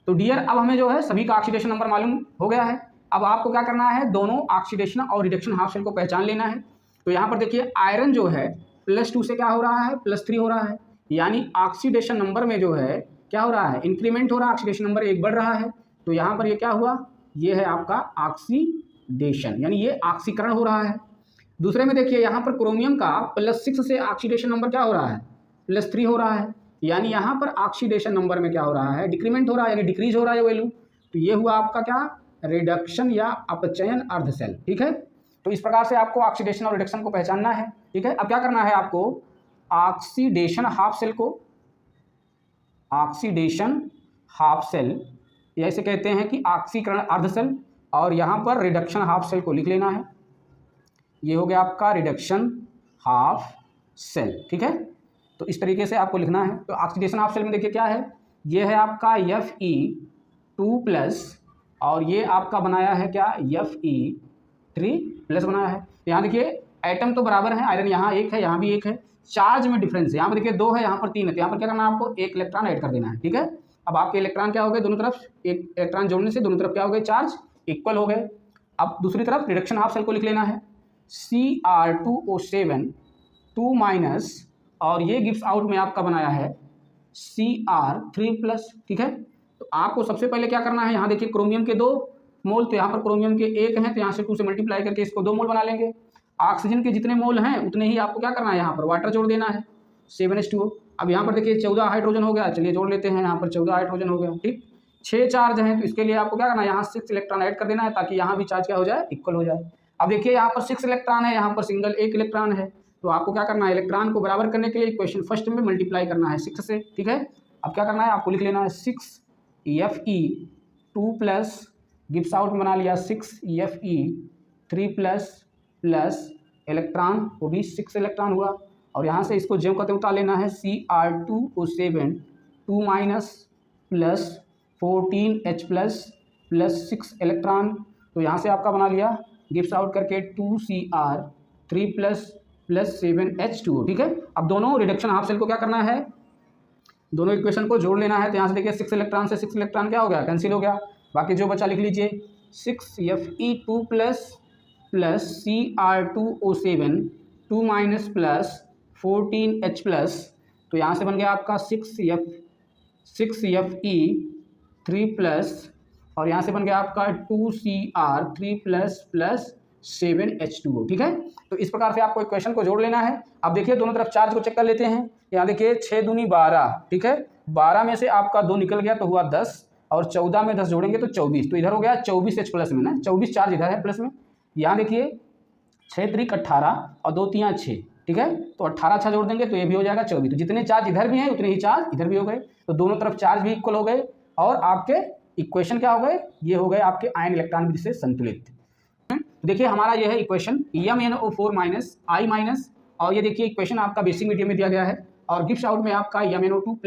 तो डियर अब हमें जो है सभी का ऑक्सीडेशन नंबर मालूम हो गया है। अब आपको क्या करना है, दोनों ऑक्सीडेशन और रिडक्शन हाफ शेल को पहचान लेना है। तो यहाँ पर देखिए आयरन जो है +2 से क्या हो रहा है, +3 हो रहा है, यानी ऑक्सीडेशन नंबर में जो है क्या हो रहा है, इंक्रीमेंट हो रहा है, ऑक्सीडेशन नंबर 1 बढ़ रहा है। तो यहाँ पर ये क्या हुआ, ये है आपका ऑक्सीडेशन, यानी ये ऑक्सीकरण हो रहा है। दूसरे में देखिए यहाँ पर क्रोमियम का +6 से ऑक्सीडेशन नंबर क्या हो रहा है, +3 हो रहा है, यानी यहाँ पर ऑक्सीडेशन नंबर में क्या हो रहा है, डिक्रीमेंट हो रहा है, यानी डिक्रीज हो रहा है वैल्यू। तो ये हुआ आपका क्या, रिडक्शन या अपचयन अर्ध सेल। ठीक है, तो इस प्रकार से आपको ऑक्सीडेशन और रिडक्शन को पहचानना है। ठीक है, अब क्या करना है आपको, ऑक्सीडेशन हाफ सेल को, ऑक्सीडेशन हाफ सेल या इसे कहते हैं कि ऑक्सीकरण अर्ध सेल, और यहाँ पर रिडक्शन हाफ सेल को लिख लेना है। ये हो गया आपका रिडक्शन हाफ सेल। ठीक है, तो इस तरीके से आपको लिखना है। तो ऑक्सीडेशन हाफ सेल में देखिए क्या है, ये है आपका Fe2 प्लस, और ये आपका बनाया है क्या, Fe3 प्लस बनाया है। यहाँ देखिए एटम तो बराबर है, आयरन यहाँ 1 है, यहाँ भी 1 है, चार्ज में डिफरेंस है, यहाँ पर देखिए 2 है, यहाँ पर 3 है, तो यहाँ पर क्या करना है आपको, 1 इलेक्ट्रॉन ऐड कर देना है। ठीक है, अब आपके इलेक्ट्रॉन क्या हो गए, दोनों तरफ 1 इलेक्ट्रॉन जोड़ने से दोनों तरफ क्या हो गए, चार्ज इक्वल हो गए। अब दूसरी तरफ रिडक्शन हाफ सेल को लिख लेना है। Cr2O7 2 माइनस, और ये गिव्स आउट में आपका बनाया है Cr3+, ठीक है। तो आपको सबसे पहले क्या करना है, यहाँ देखिए क्रोमियम के 2 मोल, तो यहाँ पर क्रोमियम के 1 हैं, तो यहाँ से 2 से मल्टीप्लाई करके इसको 2 मोल बना लेंगे। ऑक्सीजन के जितने मोल हैं उतने ही आपको क्या करना है, यहाँ पर वाटर जोड़ देना है 7H2O। अब यहाँ पर देखिए 14 हाइड्रोजन हो गया, चलिए जोड़ लेते हैं, यहाँ पर 14 हाइड्रोजन हो गया, ठीक। 6 चार्ज हैं, तो इसके लिए आपको क्या करना है, यहाँ 6 इलेक्ट्रॉन ऐड कर देना है ताकि यहाँ भी चार्ज क्या हो जाए, इक्वल हो जाए। अब देखिए यहाँ पर 6 इलेक्ट्रॉन है, यहाँ पर सिंगल 1 इलेक्ट्रॉन है, तो आपको क्या करना है, इलेक्ट्रॉन को बराबर करने के लिए इक्वेशन फर्स्ट में मल्टीप्लाई करना है 6 से, ठीक है। अब क्या करना है, आपको लिख लेना है 6Fe2+, गिव्स आउट में बना लिया 6Fe3+ प्लस इलेक्ट्रॉन, वो भी 6 इलेक्ट्रॉन हुआ, और यहाँ से इसको ज्यों कहते उतार लेना है Cr2O7 2 minus plus 14H+ plus 6 electron, तो यहाँ से आपका बना लिया गिव्स आउट करके 2Cr3+ प्लस 7H2O, ठीक है। अब दोनों रिडक्शन हाफ सेल को क्या करना है, दोनों इक्वेशन को जोड़ लेना है। तो यहाँ से देखिए 6 इलेक्ट्रॉन से 6 इलेक्ट्रॉन क्या हो गया, कैंसिल हो गया, बाकी जो बचा लिख लीजिए 6Fe2+ plus Cr2O7 2 minus plus 14H+, तो यहाँ से बन गया आपका 6Fe3+, और यहाँ से बन गया आपका 2Cr3+ प्लस 7H2O, ठीक है। तो इस प्रकार से आपको इक्वेशन को जोड़ लेना है। अब देखिए दोनों तरफ चार्ज को चेक कर लेते हैं। यहाँ देखिए 6 दूनी 12, ठीक है, 12 में से आपका 2 निकल गया तो हुआ 10, और 14 में 10 जोड़ेंगे तो 24, तो इधर हो गया 24H+ में ना, 24 चार्ज इधर है प्लस में। यहाँ देखिए 6 त्रिक 18 और 2 तियाँ 6, ठीक है, तो 18 अच्छा जोड़ देंगे तो ये भी हो जाएगा 24, तो जितने चार्ज इधर भी हैं उतने ही चार्ज इधर भी हो गए, तो दोनों तरफ चार्ज भी इक्वल हो गए, और आपके इक्वेशन क्या हो गए, ये हो गए आपके आयन इलेक्ट्रॉन विधि से संतुलित। देखिए हमारा ये है इक्वेशन MnO4- I-, और ये देखिए इक्वेशन आपका बेसिक मीडियम में दिया गया है, और गिव्स आउट में आपका MnO2 +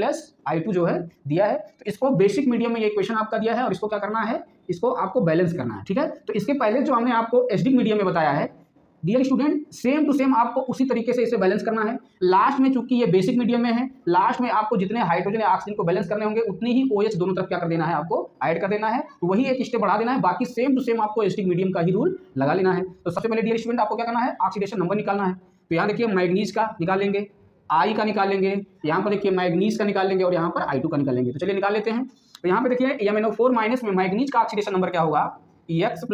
I2 जो है दिया है। तो इसको बेसिक मीडियम में ये इक्वेशन आपका दिया है, और इसको क्या करना है, इसको आपको बैलेंस करना है, ठीक है। तो इसके पहले जो हमने आपको एसिडिक मीडियम में बताया है, dear student, same to same आपको उसी तरीके से इसे बैलेंस करना है। लास्ट में चूंकि ये बेसिक मीडियम में है, लास्ट में आपको जितने हाइड्रोजन या ऑक्सीजन को बैलेंस करने होंगे उतनी ही OH दोनों तरफ क्या कर देना है, आपको ऐड कर देना है, तो वही एक स्टेप बढ़ा देना है, बाकी सेम टू सेम आपको एसिडिक मीडियम का ही रूल लगा लेना है। तो सबसे पहले डियर स्टूडेंट आपको क्या करना है, ऑक्सीडेशन नंबर निकालना है। तो यहाँ देखिए मैग्नीज का निकाल लेंगे, I का निकाल लेंगे, यहाँ पर देखिए मैग्नीज का निकाल लेंगे, और यहाँ पर I2 का निकाल लेंगे। तो चलिए निकाल लेते हैं। तो यहाँ पे देखिए MnO4- में मैग्नीज का ऑक्सीडेशन नंबर क्या होगा, X+,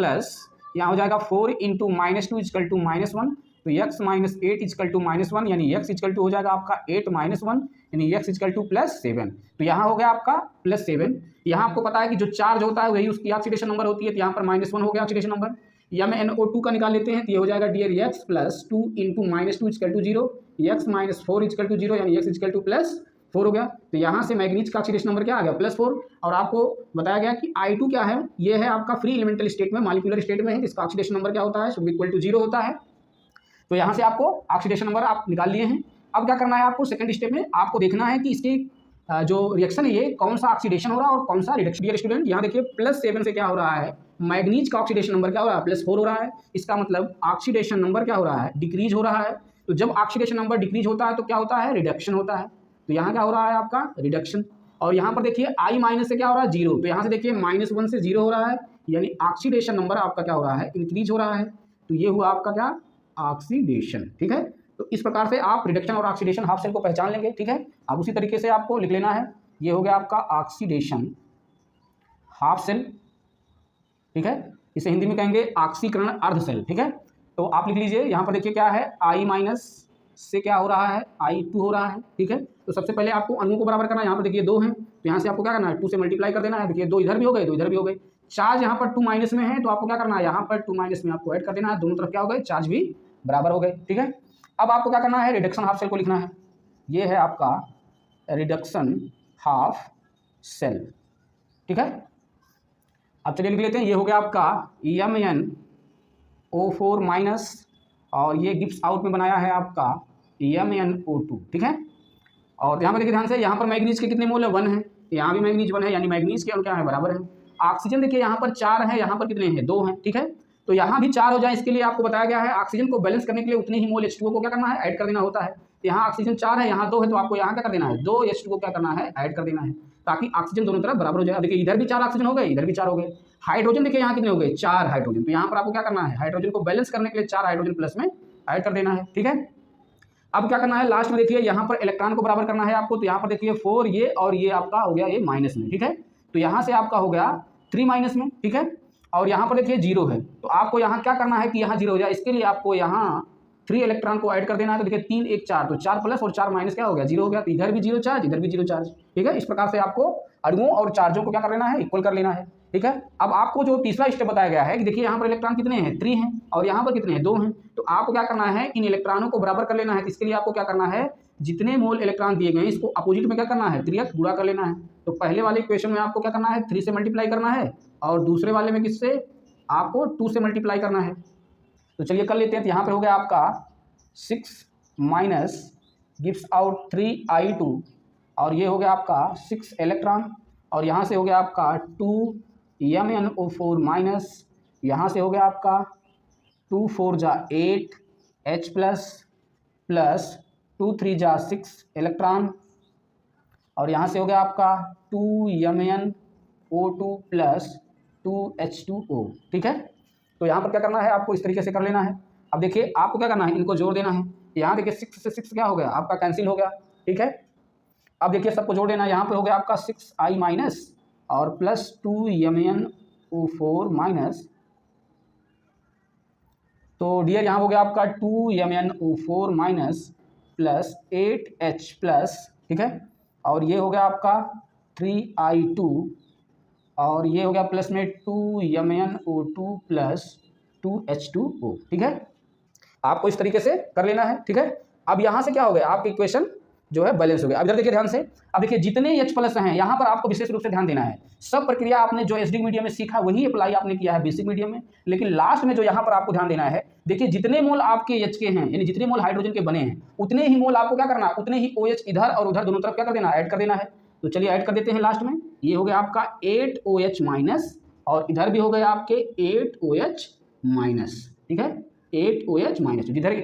यहाँ हो जाएगा 4 × -2 = -1, तो x - 8 = -1, यानी x = हो जाएगा आपका 8 - 1, यानी x = +7। तो यहाँ हो गया आपका +7। यहाँ आपको पता है कि जो चार्ज होता है वही उसकी ऑक्सीडेशन नंबर होती है, तो यहाँ पर -1 हो गया ऑक्सीडेशन नंबर। या में NO2 का निकाल लेते हैं, तो ये हो जाएगा डियर x + 2 × -2 = 0, x - 4 = 0, यानी x = +4 हो गया। तो यहाँ से मैग्नीज का ऑक्सीडेशन नंबर क्या आ गया, +4। और आपको बताया गया कि I2 क्या है, ये है आपका फ्री एलिमेंटल स्टेट में, मॉलिक्यूलर स्टेट में है, जिसका ऑक्सीडेशन नंबर क्या होता है, = 0 होता है। तो यहाँ से आपको ऑक्सीडेशन नंबर आप निकाल लिए हैं। अब क्या करना है आपको, सेकंड स्टेप में आपको देखना है कि इसके जो रिएक्शन है ये कौन सा ऑक्सीडेशन हो रहा है और कौन सा रिडक्शन। डियर स्टूडेंट, यहाँ देखिए +7 से क्या हो रहा है, मैग्नीज का ऑक्सीडेशन नंबर क्या हो रहा है, +4 हो रहा है। इसका मतलब ऑक्सीडेशन नंबर क्या हो रहा है, डिक्रीज हो रहा है। तो जब ऑक्सीडेशन नंबर डिक्रीज होता है तो क्या होता है, रिडक्शन होता है। तो यहाँ क्या हो रहा है आपका, रिडक्शन। और यहाँ पर देखिए I- से क्या हो रहा है, 0, तो यहाँ से देखिए -1 से 0 हो रहा है, यानी ऑक्सीडेशन नंबर आपका क्या हो रहा है, इंक्रीज हो रहा है। तो ये हुआ आपका क्या, ऑक्सीडेशन, ठीक है। तो इस प्रकार से आप रिडक्शन और ऑक्सीडेशन हाफ सेल को पहचान लेंगे, ठीक है। अब उसी तरीके से आपको लिख लेना है, ये हो गया आपका ऑक्सीडेशन हाफ सेल, ठीक है। इसे हिंदी में कहेंगे ऑक्सीकरण अर्ध सेल, ठीक है। तो आप लिख लीजिए, यहाँ पर देखिए क्या है, I- से क्या हो रहा है, I2 हो रहा है, ठीक है। तो सबसे पहले आपको अणुओं को बराबर करना है। यहाँ पर देखिए 2 हैं, तो यहाँ से आपको क्या करना है, 2 से मल्टीप्लाई कर देना है। देखिए 2 इधर भी हो गए, 2 इधर भी हो गए। चार्ज यहाँ पर 2- में है, तो आपको क्या करना है, यहाँ पर 2- में आपको ऐड कर देना है, दोनों तरफ क्या हो गए, चार्ज भी बराबर हो गए, ठीक है। अब आपको क्या करना है, रिडक्शन हाफ सेल को लिखना है। ये है आपका रिडक्शन हाफ सेल, ठीक है। अब चलिए लिख लेते हैं, ये हो गया आपका MnO4-, और ये गिव्स आउट में बनाया है आपका MnO2, ठीक है। और यहाँ पर देखिए ध्यान से, यहाँ पर मैग्नीज के कितने मोल है, 1 है, यहाँ भी मैग्नीज 1 है, यानी मैग्नीज के अणु क्या है, बराबर है। ऑक्सीजन देखिए यहाँ पर 4 है, यहाँ पर कितने हैं, 2 हैं, ठीक है। तो यहाँ भी 4 हो जाए, इसके लिए आपको बताया गया है ऑक्सीजन को बैलेंस करने के लिए उतने ही मोल H2O को क्या करना है, ऐड कर देना होता है। यहाँ ऑक्सीजन 4 है, यहाँ 2 है, तो आपको यहाँ क्या कर देना है, 2 H2O क्या करना है, ऐड कर देना है, ताकि ऑक्सीजन दोनों तरफ बराबर हो जाए। देखिए इधर भी 4 ऑक्सीजन हो गए, इधर भी 4 हो गए। हाइड्रोजन देखिए यहाँ कितने हो गए, 4 हाइड्रोजन। तो यहाँ पर आपको क्या करना है, हाइड्रोजन को बैलेंस करने के लिए 4 हाइड्रोजन प्लस में ऐड कर देना है, ठीक है। अब क्या करना है, लास्ट में देखिए यहाँ पर इलेक्ट्रॉन को बराबर करना है आपको। तो यहाँ पर देखिए 4 ये और ये आपका हो गया ये माइनस में, ठीक है। तो यहाँ से आपका हो गया 3 माइनस में, ठीक है। और यहाँ पर देखिए 0 है, तो आपको यहाँ क्या करना है कि यहाँ 0 हो जाए, इसके लिए आपको यहाँ 3 इलेक्ट्रॉन को ऐड कर देना है। तो देखिए 3 1 4, तो 4 प्लस और 4 माइनस क्या हो गया, 0 हो गया। तो इधर भी 0 चार्ज, इधर भी 0 चार्ज, ठीक है। इस प्रकार से आपको अणुओं और चार्जों को क्या कर लेना है, इक्वल कर लेना है, ठीक है। अब आपको जो तीसरा स्टेप बताया गया है कि देखिए यहाँ पर इलेक्ट्रॉन कितने हैं, 3 हैं, और यहाँ पर कितने हैं, 2 हैं। तो आपको क्या करना है, इन इलेक्ट्रॉनों को बराबर कर लेना है। तो इसके लिए आपको क्या करना है, जितने मोल इलेक्ट्रॉन दिए गए इसको अपोजिट में क्या करना है, 3x गुणा कर लेना है। तो पहले वाले इक्वेशन में आपको क्या करना है, 3 से मल्टीप्लाई करना है, और दूसरे वाले में किससे, आपको 2 से मल्टीप्लाई करना है। तो चलिए कर लेते हैं। तो यहाँ पर हो गया आपका 6 माइनस गिव्स आउट 3i2, और ये हो गया आपका 6 इलेक्ट्रॉन, और यहाँ से हो गया आपका 2MnO4 माइनस, यहाँ से हो गया आपका 2 4 जा 8 H प्लस 2 3 जा 6 इलेक्ट्रॉन, और यहाँ से हो गया आपका 2MnO2 प्लस 2H2O, ठीक है। तो यहाँ पर क्या करना है, आपको इस तरीके से कर लेना है। अब देखिए आपको क्या करना है, इनको जोड़ देना है। यहाँ देखिए 6 से 6 क्या हो गया, आपका कैंसिल हो गया, ठीक है। अब देखिए सबको जोड़ देना है। यहाँ पर हो गया आपका 6i माइनस और प्लस 2MnO4 माइनस, तो डियर यहाँ हो गया आपका 2MnO4 minus plus 8H plus, ठीक है। और ये हो गया आपका 3i2, और ये हो गया प्लस में 2MnO2 प्लस 2H2O, ठीक है। आपको इस तरीके से कर लेना है, ठीक है। अब यहाँ से क्या हो गया, आपकी इक्वेशन जो है बैलेंस हो गया। अब इधर देखिए ध्यान से, अब देखिए जितने H प्लस हैं यहाँ पर आपको विशेष रूप से ध्यान देना है। सब प्रक्रिया आपने जो एसडी मीडियम में सीखा वही अप्लाई आपने किया है बेसिक मीडियम में, लेकिन लास्ट में जो यहाँ पर आपको ध्यान देना है, देखिए जितने मोल आपके H के हैं, यानी जितने मोल हाइड्रोजन के बने हैं, उतने ही मोल आपको क्या करना है, उतने ही OH इधर और उधर दोनों तरफ क्या कर देना है, ऐड कर देना है। तो चलिए ऐड कर देते हैं लास्ट में। ये हो गया आपका 8OH माइनस, और इधर भी हो गया आपके 8OH माइनस, ठीक है, 8OH माइनस। जिधर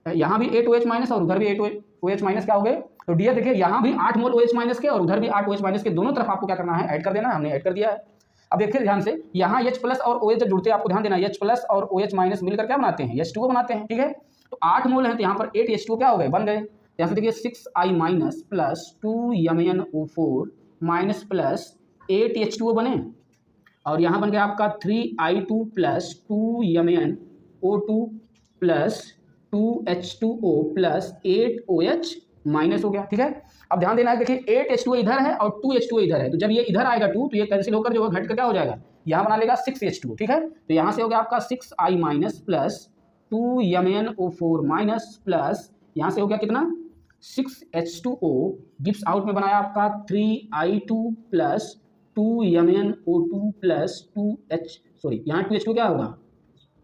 यहाँ भी 8OH माइनस और उधर भी 8OH माइनस क्या हो गए। तो डियर देखिए यहाँ भी 8 मोल OH माइनस के और उधर भी 8 OH माइनस के, दोनों तरफ आपको क्या करना है, ऐड कर देना है। हमने ऐड कर दिया है। अब देखिए ध्यान से, यहाँ H प्लस और OH जब जुड़ते हैं आपको ध्यान देना है, H प्लस और OH माइनस मिलकर क्या बनाते हैं, H2O बनाते हैं, ठीक है। तो 8 मोल हैं, तो यहाँ पर 8H2O क्या हो गए, बन गए। यहाँ से देखिए 6i minus plus 2MnO4 minus plus 8H2O बने, और यहाँ बन गया आपका 3i2 plus 2MnO2 plus 2H2O plus 8OH minus हो गया, ठीक है। अब ध्यान देना है, देखिए 8H2O इधर है और 2H2O इधर है, तो जब ये इधर आएगा 2, तो ये कैंसिल होकर जो है घट कर क्या हो जाएगा, यहाँ बना लेगा 6H2O, ठीक है। तो यहाँ से हो गया आपका 6i minus plus 2MnO4 minus plus यहाँ से हो गया कितना 6H2O, गिव्स आउट में बनाया आपका 3i2 plus 2MnO2 plus 2H यहाँ 2H2 क्या होगा।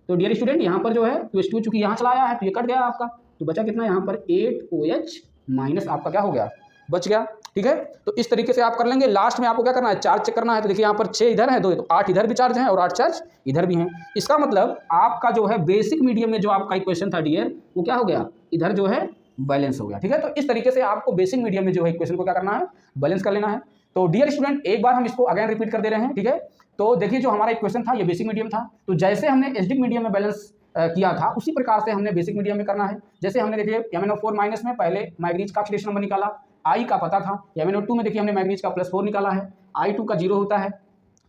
तो डियर स्टूडेंट यहाँ पर जो है 2H2 चूंकि यहाँ चला आया है तो ये कट गया आपका, तो बचा कितना यहाँ पर 8OH माइनस आपका क्या हो गया, बच गया, ठीक है। तो इस तरीके से आप कर लेंगे। लास्ट में आपको क्या करना है, चार्ज चेक करना है। तो देखिए यहाँ पर 6 इधर है, 2 तो 8 इधर भी चार्ज हैं और 8 चार्ज इधर भी हैं। इसका मतलब आपका जो है बेसिक मीडियम में जो आपका इक्वेशन था डियर, वो क्या हो गया, इधर जो है बैलेंस हो गया, ठीक है। तो इस तरीके से आपको बेसिक मीडियम में जो है इक्वेशन को क्या करना है, बैलेंस कर लेना है। तो डियर स्टूडेंट एक बार हम इसको अगेन रिपीट कर दे रहे हैं, ठीक है। तो देखिए जो हमारा इक्वेशन था ये बेसिक मीडियम था, तो जैसे हमने एसडी मीडियम में बैलेंस किया था उसी प्रकार से हमने बेसिक मीडियम में करना है। जैसे हमने देखिए MnO4 माइनस में पहले मैग्नीज का ऑक्सीडेशन नंबर निकाला, I का पता था। MnO2 में देखिए हमने मैग्नीज का +4 निकाला है, I2 का 0 होता है।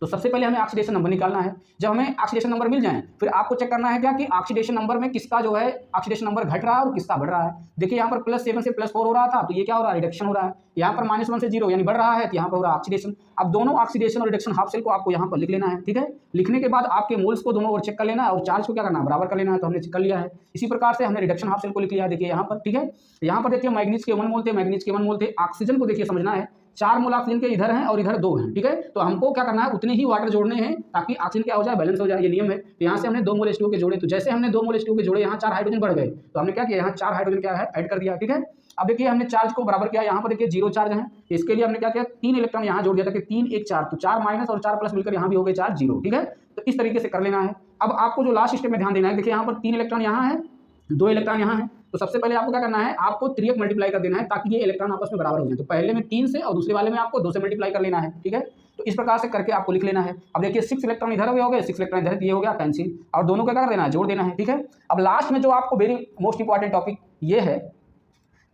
तो सबसे पहले हमें ऑक्सीडेशन नंबर निकालना है। जब हमें ऑक्सीडेशन नंबर मिल जाए फिर आपको चेक करना है क्या कि ऑक्सीडेशन नंबर में किसका जो है ऑक्सीडेशन नंबर घट रहा है और किसका बढ़ रहा है। देखिए यहाँ पर +7 से +4 हो रहा था, तो ये क्या हो रहा है, रिडक्शन हो रहा है। यहाँ पर -1 से 0 यानी बढ़ रहा है, तो यहाँ पर हो रहा है ऑक्सीडेशन। अब दोनों ऑक्सीडेशन और रिडक्शन हाफ सेल को आपको यहाँ पर लिख लेना है, ठीक है। लिखने के बाद आपके मोल्स को दोनों ओर चेक कर लेना है और चार्ज को क्या करना है, बराबर कर लेना है। तो हमने चेक कर लिया है। इसी प्रकार से हमने रिडक्शन हाफ सेल को लिख लिया है, देखिए यहाँ पर, ठीक है। यहाँ पर देखिए मैग्नीज के 1 मोल थे, मैग्नीज के 1 मोल थे। ऑक्सीजन को देखिए समझना है, 4 मोल ऑक्सीजन के इधर हैं और इधर 2 हैं, ठीक है। तो हमको क्या करना है, उतने ही वाटर जोड़ने हैं ताकि ऑक्सीजन क्या हो जाए, बैलेंस हो जाए, ये नियम है। तो यहाँ से हमने 2 मोल H2O के जोड़े, तो जैसे हमने 2 मोल H2O के जोड़े यहाँ 4 हाइड्रोजन बढ़ गए, तो हमने क्या किया, यहाँ 4 हाइड्रोजन क्या है, ऐड कर दिया, ठीक है। अब देखिए हमने चार्ज को बराबर किया, यहाँ पर देखिए 0 चार्ज है, इसके लिए हमने क्या किया, 3 इलेक्ट्रॉन यहाँ जोड़ दिया था कि 3 1 4, तो 4 माइनस और 4 प्लस मिलकर यहाँ भी हो गए 4 0, ठीक है। तो इस तरीके से कर लेना है। अब आपको जो लास्ट स्टेप में ध्यान देना है, देखिए यहाँ पर 3 इलेक्ट्रॉन यहाँ है, 2 इलेक्ट्रॉन यहाँ है। तो सबसे पहले आपको क्या करना है, आपको 3x मल्टीप्लाई कर देना है ताकि ये इलेक्ट्रॉन आपस में बराबर हो जाए। तो पहले में 3 से और दूसरे वाले में आपको 2 से मल्टीप्लाई कर लेना है, ठीक है। तो इस प्रकार से करके आपको लिख लेना है। अब देखिए 6 इलेक्ट्रॉन इधर हो गए, 6 इलेक्ट्रॉन इधर, ये हो गया कैंसिल, और दोनों का क्या कर देना है, जोड़ देना है, ठीक है। अब लास्ट में जो आपको वेरी मोस्ट इंपॉर्टेंट टॉपिक ये है,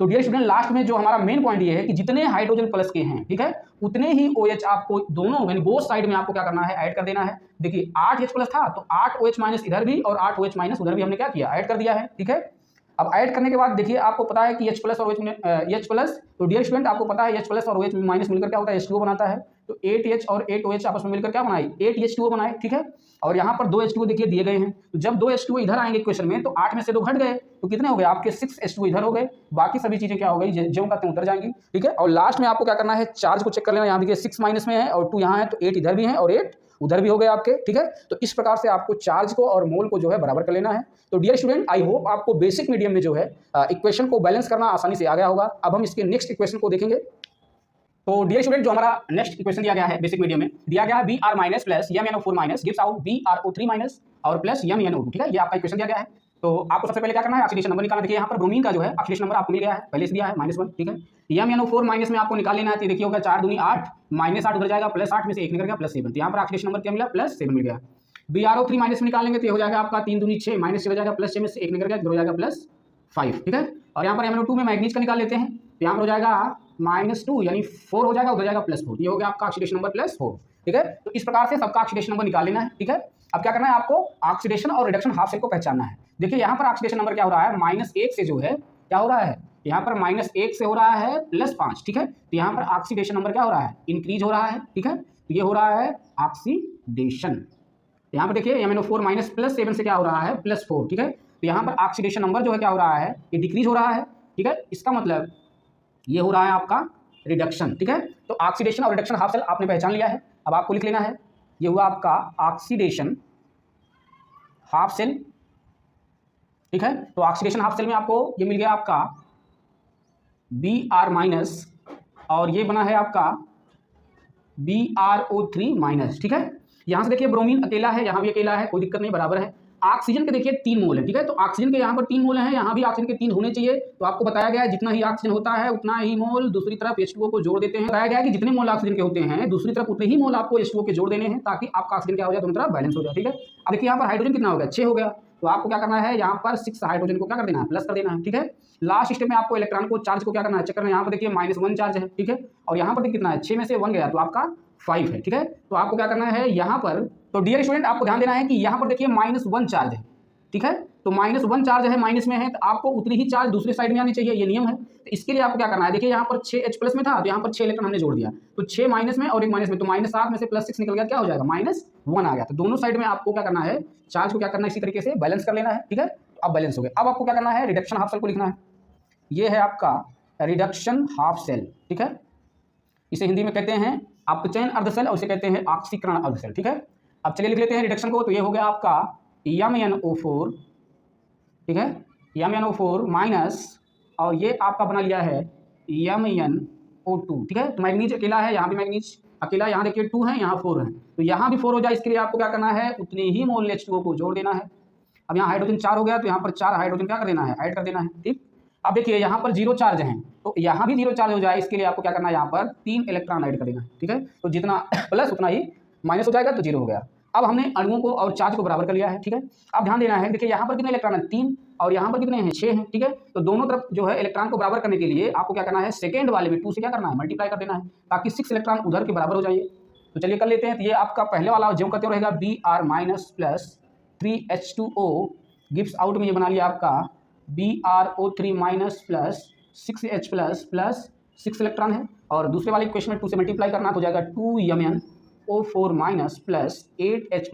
तो डियर स्टूडेंट लास्ट में जो हमारा मेन पॉइंट ये है कि जितने हाइड्रोजन प्लस के हैं, ठीक है, उतने ही OH आपको दोनों यानी बोथ साइड में आपको क्या करना है, ऐड कर देना है। देखिए 8H प्लस था तो 8 OH माइनस इधर भी और 8 OH माइनस उधर भी हमने क्या किया, ऐड कर दिया है, ठीक है। अब ऐड करने के बाद देखिए आपको पता है कि H प्लस और H प्लस, तो डियर स्टूडेंट आपको पता है H प्लस और OH माइनस मिलकर क्या होता है, H2O बनाता है। तो 8H और 8OH आपस में मिलकर क्या बनाए, 8H2O बनाए, ठीक है। और यहाँ पर 2 H2O देखिए दिए गए हैं, तो जब 2 H2O इधर आएंगे इक्वेशन में तो 8 में से 2 घट गए, तो कितने हो गए आपके 6 H2O इधर हो गए, बाकी सभी चीजें क्या हो गई, ज्यों का त्यों उतर जाएंगी, ठीक है। और लास्ट में आपको क्या करना है, चार्ज को चेक कर लेना, यहाँ देखिए 6 माइनस में है और 2 यहाँ है, तो 8 इधर भी है और 8 उधर भी हो गए आपके, ठीक है। तो इस प्रकार से आपको चार्ज को और मोल को जो है बराबर कर लेना है। तो डियर स्टूडेंट आई होप आपको बेसिक मीडियम में जो है इक्वेशन को बैलेंस करना आसानी से आ गया होगा। अब हम इसके नेक्स्ट इक्वेशन को देखेंगे। तो डियर स्टूडेंट जो हमारा नेक्स्ट इक्वेशन दिया गया है बेसिक मीडियम में, दिया गया है Br minus plus MnO4 minus gives out BrO3 minus और प्लस MnO2, ठीक है। ये आपका इक्वेशन दिया गया है। तो आपको सबसे पहले क्या करना है, ऑक्सीडेशन नंबर निकालना। देखिए यहाँ पर ब्रोमीन का जो है ऑक्सीडेशन नंबर आपको मिल गया है, पहले से दिया है -1, ठीक है। MnO4 माइनस में आपको निकाल लेना है, तो देखिए होगा 4 दूनी 8 माइनस 8 उधर जाएगा, प्लस 8 में से 1 निकल गया +7, तो यहाँ पर ऑक्सीडेशन नंबर क्या मिला, +7 मिल गया। BrO3 माइनस में निकालेंगे तो ये हो जाएगा आपका 3 दूनी 6 माइनस 6 हो जाएगा, +6 में से 1 निकल गया, हो जाएगा +5, ठीक है। और यहाँ पर MnO2 में मैग्नीज का निकाल लेते हैं, तो यहाँ पर हो जाएगा -2 यानी 4 हो जाएगा, उधर जाएगा +4, ये हो गया आपका ऑक्सीडेशन नंबर +4, ठीक है। तो इस प्रकार से सबका ऑक्सीडेशन नंबर निकाल लेना है, ठीक है। अब क्या करना है आपको, ऑक्सीडेशन और रिडक्शन हाफ सेल को पहचानना है। देखिए यहाँ पर ऑक्सीडेशन नंबर क्या हो रहा है, -1 से जो है क्या हो रहा है, यहाँ पर -1 से हो रहा है +5, ठीक है। तो यहाँ पर ऑक्सीडेशन नंबर क्या हो रहा है, इंक्रीज हो रहा है, ठीक है। तो ये हो रहा है ऑक्सीडेशन। यहाँ पर देखिए MnO4 माइनस +7 से क्या हो रहा है, +4, ठीक है। तो यहाँ पर ऑक्सीडेशन नंबर जो है क्या हो रहा है, ये डिक्रीज हो रहा है, ठीक है। इसका मतलब ये हो रहा है आपका रिडक्शन, ठीक है। तो ऑक्सीडेशन और रिडक्शन हाफ सेल आपने पहचान लिया है। अब आपको लिख लेना है, ये हुआ आपका ऑक्सीडेशन हाफ सेल, ठीक है। तो ऑक्सीडेशन हाफ सेल में आपको ये मिल गया आपका Br माइनस और ये बना है आपका BrO3 माइनस, ठीक है। यहाँ से देखिए ब्रोमीन अकेला है, यहाँ भी अकेला है, कोई दिक्कत नहीं, बराबर है। ऑक्सीजन के देखिए 3 मोल है, ठीक है। तो ऑक्सीजन के यहाँ पर 3 मोल हैं, यहाँ भी ऑक्सीजन के 3 होने चाहिए। तो आपको बताया गया है जितना ही ऑक्सीजन होता है उतना ही मोल दूसरी तरफ H2O को जोड़ देते हैं। बताया गया है कि जितने मोल ऑक्सीजन के होते हैं दूसरी तरफ उतने ही मोल आपको H2O के जोड़ देने हैं, ताकि आपका ऑक्सीजन क्या हो जाए, दोनों तरफ बैलेंस हो जाए, ठीक है। अब देखिए यहाँ पर हाइड्रोजन कितना हो गया, 6 हो गया। तो आपको क्या करना है, यहाँ पर 6 हाइड्रोजन को क्या कर देना है, प्लस कर देना है, ठीक है। लास्ट स्टेप में आपको इलेक्ट्रॉन को चार्ज को क्या करना है, चेक करना है। यहाँ पर देखिए -1 चार्ज है, ठीक है। और यहाँ पर देखिए कितना है, 6 में से 1 गया तो आपका 5 है, ठीक है। तो आपको क्या करना है यहाँ पर, तो डियर स्टूडेंट आपको ध्यान देना है कि यहाँ पर देखिए -1 चार्ज है, ठीक है। तो -1 चार्ज है, माइनस में है, तो आपको उतनी ही चार्ज दूसरी साइड में आनी चाहिए, ये नियम है। तो इसके लिए आपको क्या करना है, देखिए यहाँ पर 6H प्लस में था तो यहाँ पर 6 इलेक्ट्रॉन हमने जोड़ दिया, तो 6 माइनस में और 1 माइनस में, तो -7 में से +6 निकल गया, क्या हो जाएगा, -1 आ गया। तो दोनों साइड में आपको क्या करना है, चार्ज को क्या करना है, इसी तरीके से बैलेंस कर लेना है, ठीक है। अब बैलेंस हो गया। अब आपको क्या करना है, रिडक्शन हाफ सेल को लिखना है। ये है आपका रिडक्शन हाफ सेल, ठीक है। इसे हिंदी में कहते हैं अपचयन अर्धसेल और इसे कहते हैं ऑक्सीकरण अर्धसेल, ठीक है। अब चलिए लिख लेते हैं रिडक्शन को। तो ये हो गया आपका MnO4, ठीक है, MnO4 माइनस और ये आपका बना लिया है MnO2, ठीक है। तो मैग्नीज अकेला है, यहाँ भी मैग्नीज अकेला, यहाँ देखिए 2 है, यहाँ 4 है, तो यहाँ भी 4 हो जाए, इसके लिए आपको क्या करना है, उतने ही मोल H2O को जोड़ देना है। अब यहाँ हाइड्रोजन 4 हो गया, तो यहाँ पर 4 हाइड्रोजन क्या कर देना है, ऐड कर देना है, ठीक। अब देखिए यहाँ पर 0 चार्ज है, तो यहाँ भी 0 चार्ज हो जाए, इसके लिए आपको क्या करना है, यहाँ पर 3 इलेक्ट्रॉन ऐड कर देना है, ठीक है। तो जितना प्लस उतना ही माइनस हो जाएगा, तो 0 हो गया। अब हमने अणुओं को और चार्ज को बराबर कर लिया है, ठीक है। अब ध्यान देना है, देखिए यहाँ पर कितने इलेक्ट्रॉन है, 3, और यहाँ पर कितने हैं, 6 हैं, ठीक है। तो दोनों तरफ जो है इलेक्ट्रॉन को बराबर करने के लिए आपको क्या करना है, सेकेंड वाले में 2 से क्या करना है, मल्टीप्लाई कर देना है, ताकि 6 इलेक्ट्रॉन उधर के बराबर हो जाइए। तो चलिए कर लेते हैं। तो ये आपका पहले वाला जो करते रहेगा Br minus plus 3H2O gives out में ये बना लिया आपका BrO3 minus plus 6H plus 6 electron है, और दूसरे वाले इक्वेशन में 2 से मल्टीप्लाई करना तो जाएगा 2MnO4 minus plus 8H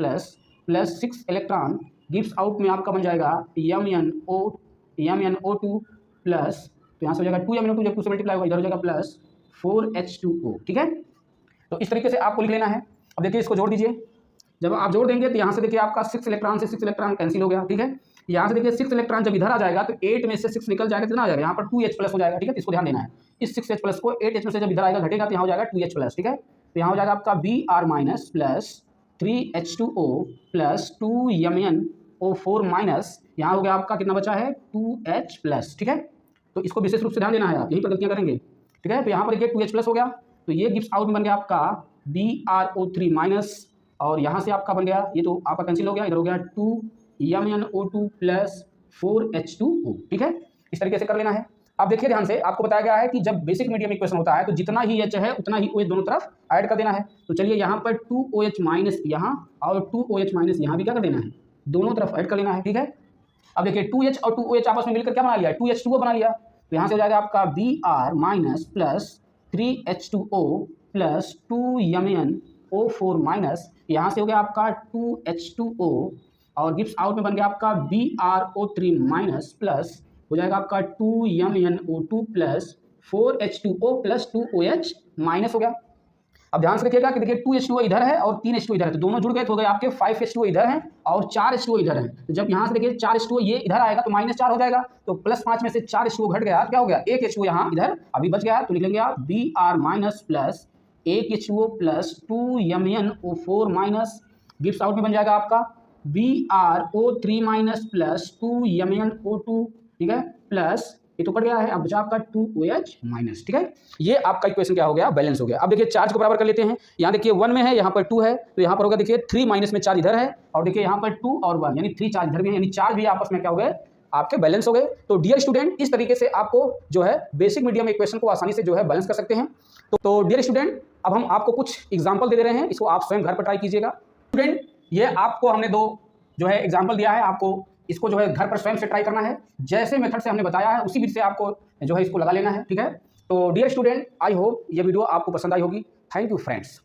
plus 6 electron gives out में आपका बन जाएगा MnO2 प्लस, तो यहाँ से हो जाएगा 2MnO2, जब 2 से मल्टीप्लाई होगा इधर हो जाएगा प्लस 4H2O, ठीक है। तो इस तरीके से आपको लिख लेना है। अब देखिए इसको जोड़ दीजिए, जब आप जोड़ देंगे तो यहाँ से देखिए आपका 6 इलेक्ट्रॉन से 6 इलेक्ट्रॉन कैंसिल हो गया, ठीक है। यहाँ से देखिए 6 इलेक्ट्रॉन जब इधर आ जाएगा तो 8 में से 6 निकल जाएगा, कितना आ जाएगा, यहाँ पर 2H प्लस हो जाएगा, ठीक है। इसको ध्यान देना है, इस 6H प्लस को 8H में से जब इधर आएगा घटेगा तो यहाँ हो जाएगा 2H प्लस, ठीक है। तो यहाँ हो जाएगा आपका Br minus plus 3H2O plus 2MnO4 minus, यहाँ हो गया आपका कितना बचा है, 2H प्लस, ठीक है। तो इसको विशेष रूप से ध्यान देना है, आप यहीं पर गलतियाँ करेंगे, ठीक है। तो यहाँ पर देखिए 2H प्लस हो गया, तो ये गिव्स आउट में बन गया आपका BrO3 माइनस, और यहाँ से आपका बन गया, ये तो आपका कैंसिल हो गया, इधर हो गया 2MnO2 प्लस 4H2O। ठीक है, इस तरीके से कर लेना है। अब देखिए ध्यान से, आपको बताया गया है कि जब बेसिक मीडियम इक्वेशन होता है तो जितना ही H है उतना ही OH दोनों तरफ ऐड कर देना है। तो चलिए यहाँ पर 2OH माइनस यहाँ और 2OH माइनस यहाँ भी क्या कर देना है, दोनों तरफ ऐड कर लेना है। ठीक है, अब देखिए 2H और 2OH आपस में मिलकर क्या बना लिया, 2H2O बना लिया। तो यहाँ से हो जाएगा आपका Br minus plus 3H2O plus 2MnO4 minus, यहाँ से हो गया आपका 2H2O और गिव्स आउट में बन गया आपका BrO3 माइनस प्लस हो जाएगा आपका 2MnO2 plus 4H2O plus 2OH minus हो गया। अब ध्यान से देखिएगा कि देखिए 2H2O इधर है और 3H2O इधर है, तो दोनों जुड़ गए तो हो गए आपके 5H2O इधर हैं और 4H2O इधर है। तो जब यहाँ से देखिए 4H2O ये इधर आएगा तो -4 हो जाएगा, तो +5 में से 4H2O घट गया, क्या हो गया, 1H2O यहाँ इधर अभी बच गया, तो लिख लेंगे आप Br minus plus 1H2O plus 2MnO4 minus, gives out में बन जाएगा आपका BrO3 माइनस प्लस 2MnO2। ठीक है, प्लस ये तो कट गया है, अब बचा आपका 2OH माइनस। ठीक है, ये आपका इक्वेशन क्या हो गया, बैलेंस हो गया। अब देखिए चार्ज को बराबर कर लेते हैं, यहाँ देखिए 1 में है, यहाँ पर 2 है, तो यहाँ पर होगा देखिए 3 माइनस में चार्ज इधर है और देखिए यहाँ पर 2 और 1 यानी 3 चार्ज इधर भी है, यानी चार्ज भी आपस में क्या हो गए, आपके बैलेंस हो गए। तो डियर स्टूडेंट, इस तरीके से आपको जो है बेसिक मीडियम इक्वेशन को आसानी से जो है बैलेंस कर सकते हैं। तो डियर स्टूडेंट, अब हम आपको कुछ एग्जाम्पल दे रहे हैं, इसको आप स्वयं घर पर ट्राई कीजिएगा। स्टूडेंट, ये आपको हमने 2 जो है एग्जाम्पल दिया है, आपको इसको जो है घर पर स्वयं से ट्राई करना है, जैसे मेथड से हमने बताया है उसी विधि से आपको जो है इसको लगा लेना है। ठीक है, तो डियर स्टूडेंट, आई होप ये वीडियो आपको पसंद आई होगी। Thank you friends.